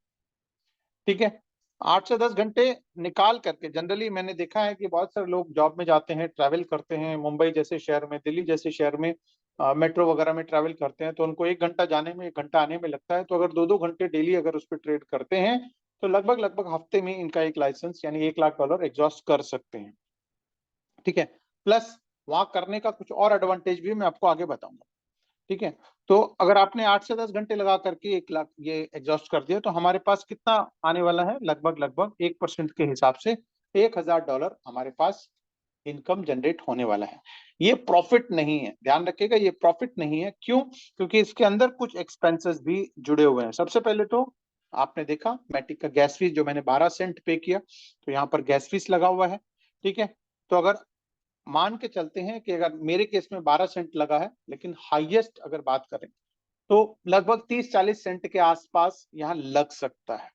ठीक है, 8 से 10 घंटे निकाल करके जनरली मैंने देखा है कि बहुत सारे लोग जॉब में जाते हैं, ट्रैवल करते हैं, मुंबई जैसे शहर में, दिल्ली जैसे शहर में मेट्रो वगैरह में ट्रैवल करते हैं, तो उनको 1 घंटा जाने में, 1 घंटा आने में लगता है। तो अगर 2-2 घंटे डेली अगर उस पर ट्रेड करते हैं तो लगभग लगभग हफ्ते में इनका एक लाइसेंस यानी $1 लाख एग्जॉस्ट कर सकते हैं। ठीक है, प्लस वहां करने का कुछ और एडवांटेज भी मैं आपको आगे बताऊंगा। ठीक है, तो अगर आपने 8 से 10 घंटे लगा करके 1 लाख ये एग्जॉस्ट कर दिया तो हमारे पास कितना आने वाला है, लगभग लगभग 1% के हिसाब से $1000 हमारे पास इनकम जनरेट होने वाला है। ये प्रॉफिट नहीं है, ध्यान रखिएगा, ये प्रॉफिट नहीं है। क्यों? क्योंकि इसके अंदर कुछ एक्सपेंसेस भी जुड़े हुए हैं। सबसे पहले तो आपने देखा मैटिक का गैस फीस जो मैंने 12 सेंट पे किया, तो यहाँ पर गैस फीस लगा हुआ है। ठीक है, तो अगर मान के चलते हैं कि अगर मेरे केस में 12 सेंट लगा है, लेकिन हाईएस्ट अगर बात करें तो लगभग 30-40 सेंट के आसपास यहाँ लग सकता है।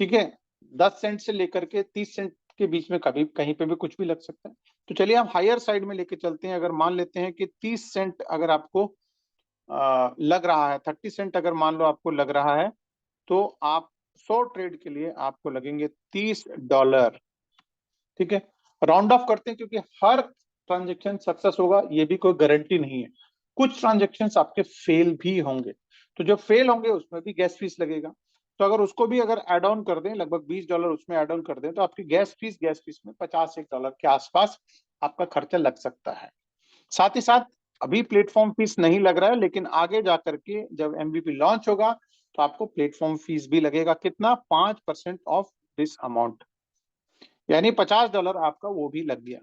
ठीक है, 10 सेंट से लेकर के 30 सेंट के बीच में कभी कहीं पे भी कुछ भी लग सकता है। तो चलिए हम हायर साइड में लेके चलते हैं, अगर मान लेते हैं कि 30 सेंट अगर आपको लग रहा है, 30 सेंट अगर मान लो आपको लग रहा है, तो आप 100 ट्रेड के लिए आपको लगेंगे $30। ठीक है, राउंड ऑफ करते हैं क्योंकि हर ट्रांजेक्शन सक्सेस होगा ये भी कोई गारंटी नहीं है, कुछ ट्रांजेक्शन्स आपके फेल भी होंगे, तो जो फेल होंगे उसमें भी गैस फीस लगेगा। तो अगर उसको भी अगर एड ऑन कर दें, लगभग $20 उसमें एड ऑन कर दें, तो आपकी गैस फीस में $50 के आसपास आपका खर्चा लग सकता है। साथ ही साथ अभी प्लेटफॉर्म फीस नहीं लग रहा है, लेकिन आगे जाकर के जब एमवीपी लॉन्च होगा तो आपको प्लेटफॉर्म फीस भी लगेगा। कितना? 5% ऑफ दिस अमाउंट, यानी $50 आपका वो भी लग गया।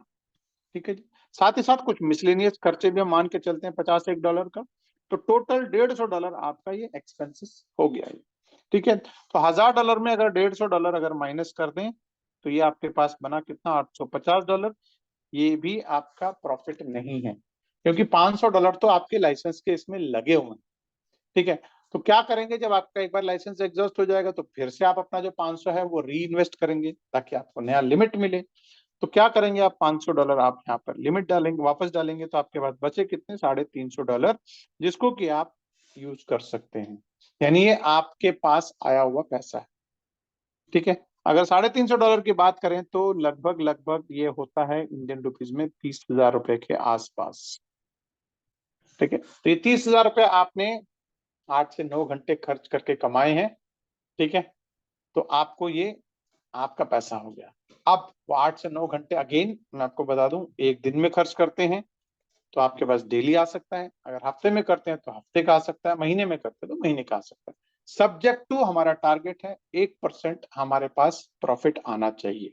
ठीक है जी, साथ ही साथ कुछ मिसलेनियस खर्चे भी हम मान के चलते हैं 50-1 डॉलर का, तो टोटल $150 आपका ये एक्सपेंसेस हो गया है। ठीक है, तो $1000 में अगर $150 अगर माइनस कर दें तो ये आपके पास बना कितना, $850। ये भी आपका प्रॉफिट नहीं है, क्योंकि $500 तो आपके लाइसेंस के इसमें लगे हुए हैं। ठीक है, तो क्या करेंगे, जब आपका एक बार लाइसेंस एग्जॉस्ट हो जाएगा तो फिर से आप अपना जो 500 है वो री इन्वेस्ट करेंगे ताकि आपको नया लिमिट मिले। तो क्या करेंगे आप, $500 आप यहाँ पर लिमिट डालेंगे, वापस डालेंगे, तो आपके पास बचे कितने, $350, जिसको कि आप यूज कर सकते हैं। यानी ये आपके पास आया हुआ पैसा है। ठीक है, अगर $350 की बात करें तो लगभग लगभग ये होता है इंडियन रुपीज में ₹30,000 के आसपास। ठीक है, तो ये ₹30,000 आपने 8 से 9 घंटे खर्च करके कमाए हैं। ठीक है, तो आपको ये आपका पैसा हो गया। अब वो 8 से 9 घंटे अगेन मैं आपको बता दूं, एक दिन में खर्च करते हैं तो आपके पास डेली आ सकता है, अगर हफ्ते में करते हैं तो हफ्ते का आ सकता है, महीने में करते हैं तो महीने का आ सकता है। सब्जेक्ट टू हमारा टारगेट है 1% हमारे पास प्रॉफिट आना चाहिए।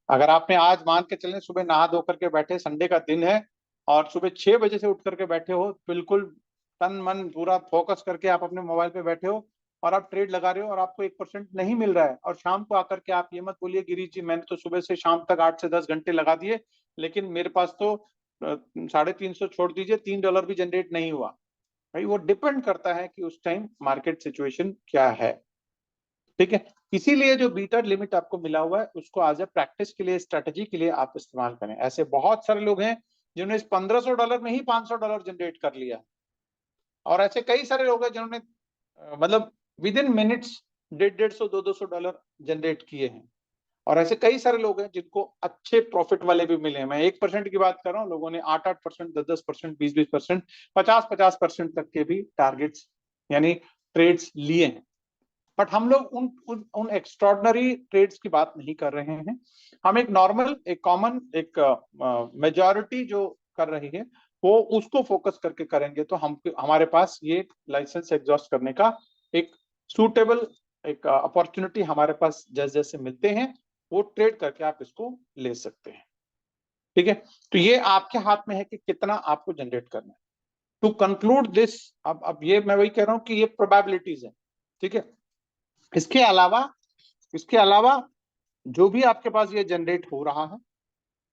अगर आपने आज मान के चलें सुबह नहा धो करके बैठे, संडे का दिन है, और सुबह 6 बजे से उठ करके बैठे हो, बिल्कुल तन मन पूरा फोकस करके आप अपने मोबाइल पे बैठे हो और आप ट्रेड लगा रहे हो और आपको 1% नहीं मिल रहा है, और शाम को आकर के आप ये मत बोलिए गिरीश जी मैंने तो सुबह से शाम तक 8 से 10 घंटे लगा दिए, लेकिन मेरे पास तो 350 छोड़ दीजिए $3 भी जनरेट नहीं हुआ। भाई वो डिपेंड करता है कि उस टाइम मार्केट सिचुएशन क्या है, ठीक है। इसीलिए जो बीटा लिमिट आपको मिला हुआ है उसको आज ए प्रैक्टिस के लिए, स्ट्रेटेजी के लिए आप इस्तेमाल करें। ऐसे बहुत सारे लोग हैं जिन्होंने इस $1500 में ही $500 जनरेट कर लिया, और ऐसे कई सारे लोग हैं जिन्होंने मतलब विद इन मिनट्स 150 $200 जनरेट किए हैं। और ऐसे कई सारे लोग हैं जिनको अच्छे प्रॉफिट वाले भी मिले हैं। मैं 1% की बात कर रहा हूँ, लोगों ने 8-8%, 10-10%, 20-20%, 50-50% तक के भी टारगेट्स यानी ट्रेड्स लिए हैं। बट हम लोग उन एक्स्ट्रॉर्डनरी ट्रेड्स की बात नहीं कर रहे हैं। हम एक नॉर्मल, एक कॉमन, एक मेजॉरिटी जो कर रही है वो उसको फोकस करके करेंगे तो हम हमारे पास ये लाइसेंस एग्जॉस्ट करने का एक सूटेबल एक अपॉर्चुनिटी हमारे पास जैसे जैसे मिलते हैं वो ट्रेड करके आप इसको ले सकते हैं, ठीक है। तो ये आपके हाथ में है कि कितना आपको जनरेट करना है। टू कंक्लूड दिस, अब ये मैं वही कह रहा हूं कि ये प्रोबेबिलिटीज है, ठीक है। इसके अलावा इसके अलावा जो भी आपके पास ये जनरेट हो रहा है,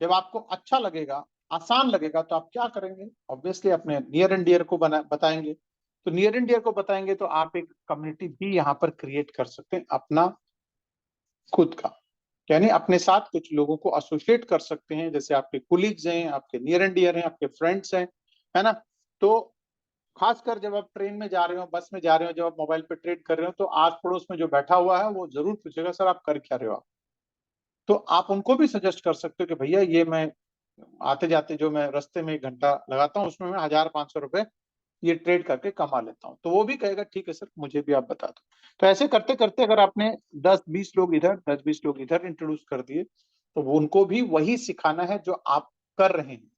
जब आपको अच्छा लगेगा, आसान लगेगा, तो आप क्या करेंगे? ऑब्वियसली अपने नियर एंड डियर को बताएंगे। तो नियर एंड डियर को बताएंगे तो आप एक कम्युनिटी भी यहाँ पर क्रिएट कर सकते हैं अपना खुद का, यानी अपने साथ कुछ लोगों को एसोसिएट कर सकते हैं, जैसे आपके कुलीग्स हैं, आपके नियर एंड डियर हैं, आपके फ्रेंड्स हैं, है ना। तो खासकर जब आप ट्रेन में जा रहे हो, बस में जा रहे हो, जब आप मोबाइल पे ट्रेड कर रहे हो, तो आस पड़ोस में जो बैठा हुआ है वो जरूर पूछेगा सर आप कर क्या रहे हो आप। तो आप उनको भी सजेस्ट कर सकते हो कि भैया ये मैं आते जाते जो मैं रास्ते में 1 घंटा लगाता हूँ उसमें मैं 1000-500 रुपए ये ट्रेड करके कमा लेता हूँ। तो वो भी कहेगा ठीक है सर मुझे भी आप बता दो। तो ऐसे करते करते अगर आपने 10-20 लोग इधर, 10-20 लोग इधर इंट्रोड्यूस कर दिए, तो वो उनको भी वही सिखाना है जो आप कर रहे हैं।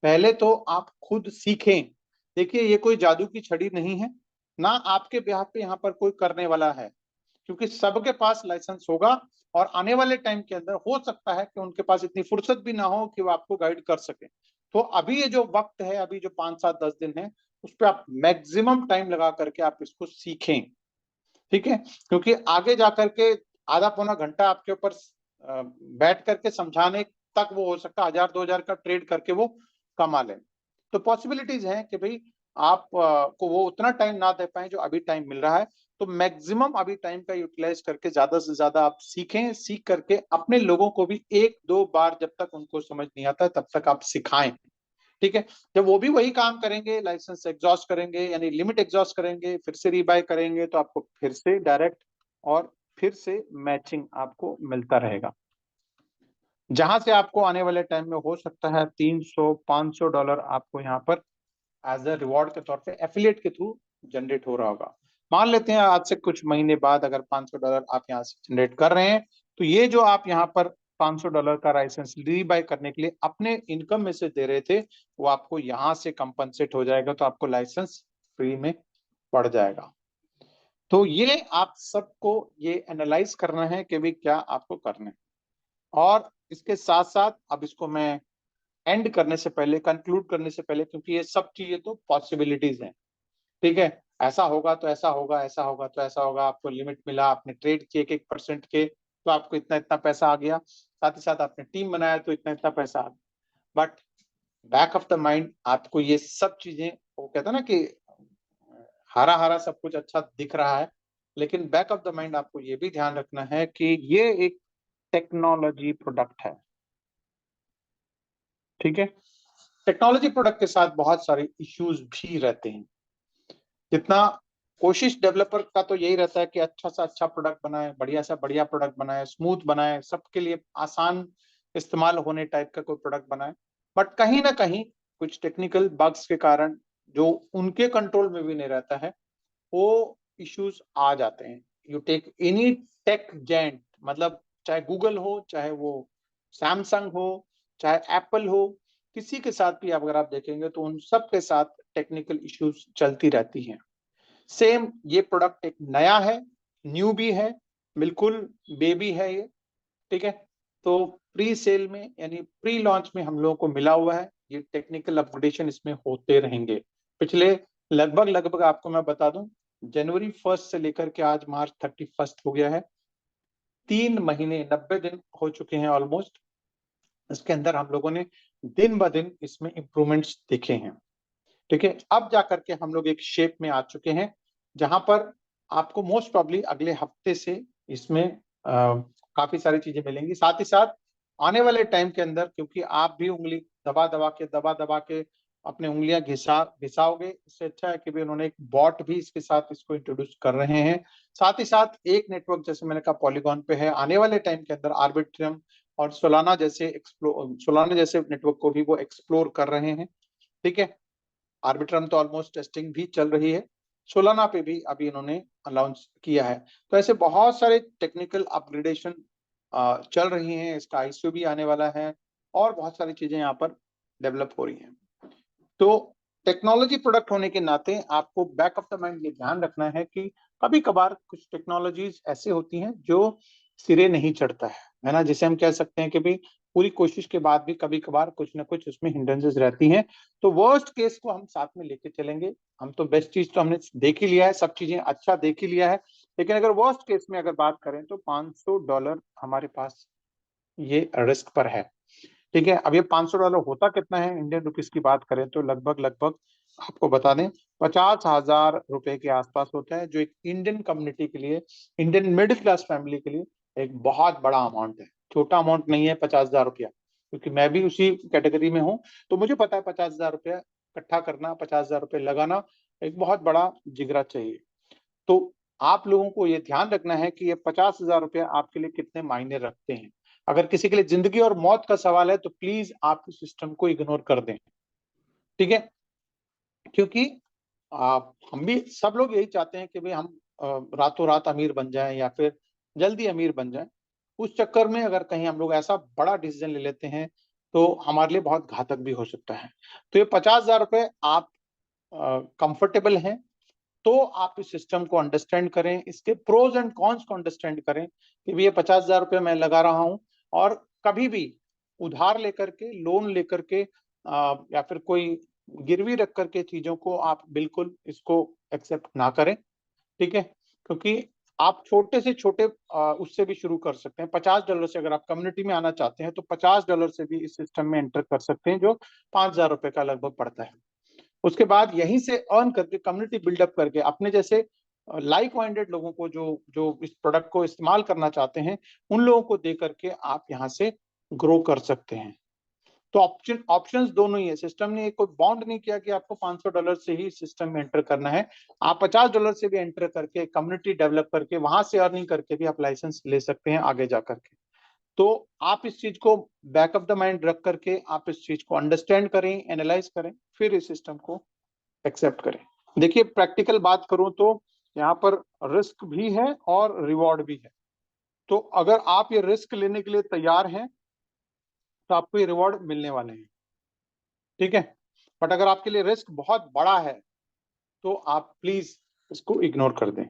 पहले तो आप खुद सीखें। देखिए ये कोई जादू की छड़ी नहीं है, ना आपके ब्याह पे यहाँ पर कोई करने वाला है, क्योंकि सबके पास लाइसेंस होगा। और आने वाले टाइम के अंदर हो सकता है कि उनके पास इतनी फुर्सत भी ना हो कि वो आपको गाइड कर सके। तो अभी ये जो वक्त है, अभी जो 5-7-10 दिन है, उस पर आप मैक्सिमम टाइम लगा करके आप इसको सीखें, ठीक है। क्योंकि आगे जाकर के आधा पौना घंटा आपके ऊपर बैठ करके समझाने तक वो हो सकता है 1000-2000 का ट्रेड करके वो कमा ले। तो पॉसिबिलिटीज हैं कि भाई आप को वो उतना टाइम ना दे पाए जो अभी टाइम मिल रहा है। तो मैक्सिमम अभी टाइम का यूटिलाइज करके ज्यादा से ज्यादा आप सीखें, सीख करके अपने लोगों को भी 1-2 बार जब तक उनको समझ नहीं आता तब तक आप सिखाएं, ठीक है। जब वो भी वही काम करेंगे, लाइसेंस एग्जॉस्ट करेंगे यानी लिमिट एग्जॉस्ट करेंगे, फिर से रीबाय करेंगे, तो आपको फिर से डायरेक्ट और फिर से मैचिंग आपको मिलता रहेगा, जहां से आपको आने वाले टाइम में हो सकता है $300-500 आपको यहाँ पर एज ए रिवॉर्ड के तौर पे एफिलिएट के थ्रू जनरेट हो रहा होगा। मान लेते हैं आज से कुछ महीने बाद अगर $500 आप यहाँ से जनरेट कर रहे हैं, तो ये जो आप यहाँ पर $500 का लाइसेंस रीबाय करने के लिए अपने इनकम में से दे रहे थे, वो आपको यहाँ से कंपनसेट हो जाएगा, तो आपको लाइसेंस फ्री में पड़ जाएगा। तो ये आप सबको ये एनालाइज करना है कि भाई क्या आपको करना है। और इसके साथ साथ अब इसको मैं एंड करने से पहले, कंक्लूड करने से पहले, क्योंकि ये सब चीजें तो पॉसिबिलिटीज हैं, ठीक है। ऐसा होगा तो ऐसा होगा, ऐसा होगा तो ऐसा होगा, आपको लिमिट मिला, आपने ट्रेड किए 1% के तो आपको इतना इतना पैसा आ गया, साथ ही साथ आपने टीम बनाया तो इतना इतना पैसा आ गया। But back of the mind आपको ये सब चीजें, वो कहता है ना कि हरा हरा सब कुछ अच्छा दिख रहा है, लेकिन बैक ऑफ द माइंड आपको ये भी ध्यान रखना है कि ये एक टेक्नोलॉजी प्रोडक्ट है, ठीक है। टेक्नोलॉजी प्रोडक्ट के साथ बहुत सारे इश्यूज भी रहते हैं। जितना कोशिश डेवलपर का तो यही रहता है कि अच्छा सा अच्छा प्रोडक्ट बनाए, बढ़िया सा बढ़िया प्रोडक्ट बनाए, स्मूथ बनाए, सबके लिए आसान इस्तेमाल होने टाइप का कोई प्रोडक्ट बनाए। बट कहीं ना कहीं कुछ टेक्निकल बग्स के कारण जो उनके कंट्रोल में भी नहीं रहता है, वो इश्यूज आ जाते हैं। You take any tech giant, मतलब चाहे गूगल हो, चाहे वो सैमसंग हो, चाहे एप्पल हो, किसी के साथ भी अगर आप देखेंगे तो उन सब के साथ टेक्निकल इश्यूज चलती रहती हैं। सेम ये प्रोडक्ट एक नया है, न्यू भी है, बिल्कुल बेबी है ये, ठीक है। तो प्री सेल में यानी प्री लॉन्च में हम लोगों को मिला हुआ है, ये टेक्निकल अपग्रेडेशन इसमें होते रहेंगे। पिछले लगभग लगभग आपको मैं बता दूं, जनवरी 1 से लेकर के आज मार्च 31 हो गया है, 3 महीने 90 दिन हो चुके हैं ऑलमोस्ट। इसके अंदर हम लोगों ने दिन ब दिन इसमें इंप्रूवमेंट्स देखे हैं। ठीक है, अब जाकर के हम लोग एक शेप में आ चुके हैं जहां पर आपको मोस्ट प्रॉब्ली अगले हफ्ते से इसमें काफी सारी चीजें मिलेंगी। साथ ही साथ आने वाले टाइम के अंदर, क्योंकि आप भी उंगली दबा दबा के अपने उंगलियां घिसाओगे, इससे अच्छा है कि भी उन्होंने एक बॉट भी इसके साथ इसको इंट्रोड्यूस कर रहे हैं। साथ ही साथ एक नेटवर्क जैसे मैंने कहा पॉलीगॉन पे है, आने वाले टाइम के अंदर आर्बिट्रियम और सोलाना जैसे नेटवर्क को भी वो एक्सप्लोर कर रहे हैं। ठीक है, आर्बिट्रम तो ऑलमोस्ट टेस्टिंग भी चल रही है, सोलाना पे भी अभी इन्होंने अनाउंस किया है। तो ऐसे बहुत सारे टेक्निकल अपग्रेडेशन चल रही हैं, इसका आईसीओ भी आने वाला है और बहुत सारी चीजें यहाँ पर डेवलप हो रही हैं। तो टेक्नोलॉजी प्रोडक्ट होने के नाते आपको बैक ऑफ द माइंड ये ध्यान रखना है कि कभी कभार कुछ टेक्नोलॉजीज ऐसी होती हैं जो सिरे नहीं चढ़ता है ना, जिसे हम कह सकते हैं कि भी पूरी कोशिश के बाद भी कभी कभार कुछ ना कुछ उसमें हिंड्रेंसेस रहती हैं। तो वर्स्ट केस को हम साथ में लेके चलेंगे। हम तो बेस्ट चीज तो हमने देख ही लिया है, सब चीजें अच्छा देख ही लिया है, लेकिन अगर वर्स्ट केस में अगर बात करें तो $500 हमारे पास ये रिस्क पर है। ठीक है, अब ये $500 होता कितना है इंडियन रुपीस की बात करें तो लगभग लगभग आपको बता दें 50,000 रुपए के आसपास होता है, जो एक इंडियन कम्युनिटी के लिए, इंडियन मिडिल क्लास फैमिली के लिए एक बहुत बड़ा अमाउंट है। छोटा अमाउंट नहीं है 50,000 रुपया, क्योंकि मैं भी उसी कैटेगरी में हूँ, तो मुझे पता है 50,000 रुपया इकट्ठा करना, 50,000 रुपये लगाना एक बहुत बड़ा जिगरा चाहिए। तो आप लोगों को ये ध्यान रखना है कि ये 50,000 रुपया आपके लिए कितने मायने रखते हैं। अगर किसी के लिए जिंदगी और मौत का सवाल है तो प्लीज आप इस सिस्टम को इग्नोर कर दें। ठीक है, क्योंकि हम भी सब लोग यही चाहते हैं कि भाई हम रातों रात अमीर बन जाएं या फिर जल्दी अमीर बन जाएं। उस चक्कर में अगर कहीं हम लोग ऐसा बड़ा डिसीजन ले लेते हैं तो हमारे लिए बहुत घातक भी हो सकता है। तो ये 50,000 रुपए आप कंफर्टेबल हैं तो आप इस सिस्टम को अंडरस्टैंड करें, इसके प्रोज एंड कॉन्स को अंडरस्टैंड करें कि ये 50,000 रुपये मैं लगा रहा हूं और कभी भी उधार लेकर के, लोन लेकर के या फिर कोई गिरवी रख करके चीजों को आप बिल्कुल इसको एक्सेप्ट ना करें। ठीक है, क्योंकि आप छोटे से छोटे उससे भी शुरू कर सकते हैं। $50 से अगर आप कम्युनिटी में आना चाहते हैं तो $50 से भी इस सिस्टम में एंटर कर सकते हैं, जो 5,000 रुपए का लगभग पड़ता है। उसके बाद यहीं से अर्न करके कम्युनिटी बिल्डअप करके अपने जैसे लाइक माइंडेड लोगों को जो जो इस प्रोडक्ट को इस्तेमाल करना चाहते हैं उन लोगों को दे करके आप यहाँ से ग्रो कर सकते हैं। तो ऑप्शंस दोनों ही है। सिस्टम ने कोई बॉन्ड नहीं किया कि आपको $500 से ही सिस्टम में एंटर करना है। आप $50 से भी एंटर करके कम्युनिटी डेवलप करके वहां से अर्निंग करके भी आप लाइसेंस ले सकते हैं आगे जा करके। तो आप इस चीज को बैक ऑफ द माइंड रख करके आप इस चीज को अंडरस्टैंड करें, एनालाइज करें, फिर इस सिस्टम को एक्सेप्ट करें। देखिए, प्रैक्टिकल बात करूं तो यहाँ पर रिस्क भी है और रिवॉर्ड भी है। तो अगर आप ये रिस्क लेने के लिए तैयार हैं तो आपको ये रिवॉर्ड मिलने वाले हैं। ठीक है, बट अगर आपके लिए रिस्क बहुत बड़ा है तो आप प्लीज इसको इग्नोर कर दें।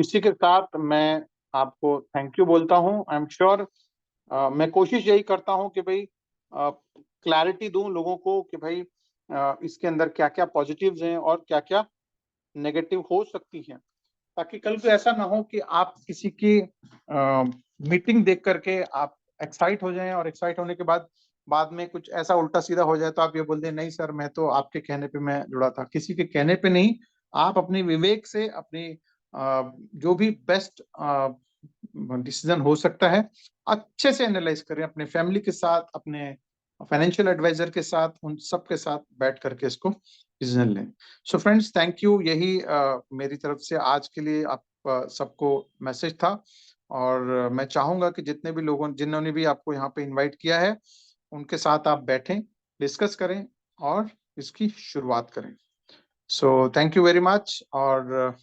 इसी के साथ मैं आपको थैंक यू बोलता हूं। आई एम श्योर मैं कोशिश यही करता हूं कि भाई क्लैरिटी दूं लोगों को कि भाई इसके अंदर क्या क्या पॉजिटिव्स हैं और क्या क्या नेगेटिव हो सकती हैं, ताकि कल को ऐसा ना हो कि आप किसी की मीटिंग देख करके आप एक्साइट हो जाएं और एक्साइट होने के बाद में कुछ ऐसा उल्टा सीधा हो जाए तो आप ये बोल दें नहीं सर मैं तो आपके कहने पे मैं जुड़ा था। किसी के कहने पे नहीं, आप अपने विवेक से अपनी जो भी बेस्ट डिसीजन हो सकता है अच्छे से एनालाइज करें, अपने फैमिली के साथ, अपने फाइनेंशियल एडवाइजर के साथ, उन सब के साथ बैठ करके इसको डिसीजन लें। So friends, thank you. यही मेरी तरफ से आज के लिए आप सबको मैसेज था। और मैं चाहूंगा कि जितने भी लोगों जिन्होंने भी आपको यहाँ पे इनवाइट किया है उनके साथ आप बैठें, डिस्कस करें और इसकी शुरुआत करें। So thank you very much. और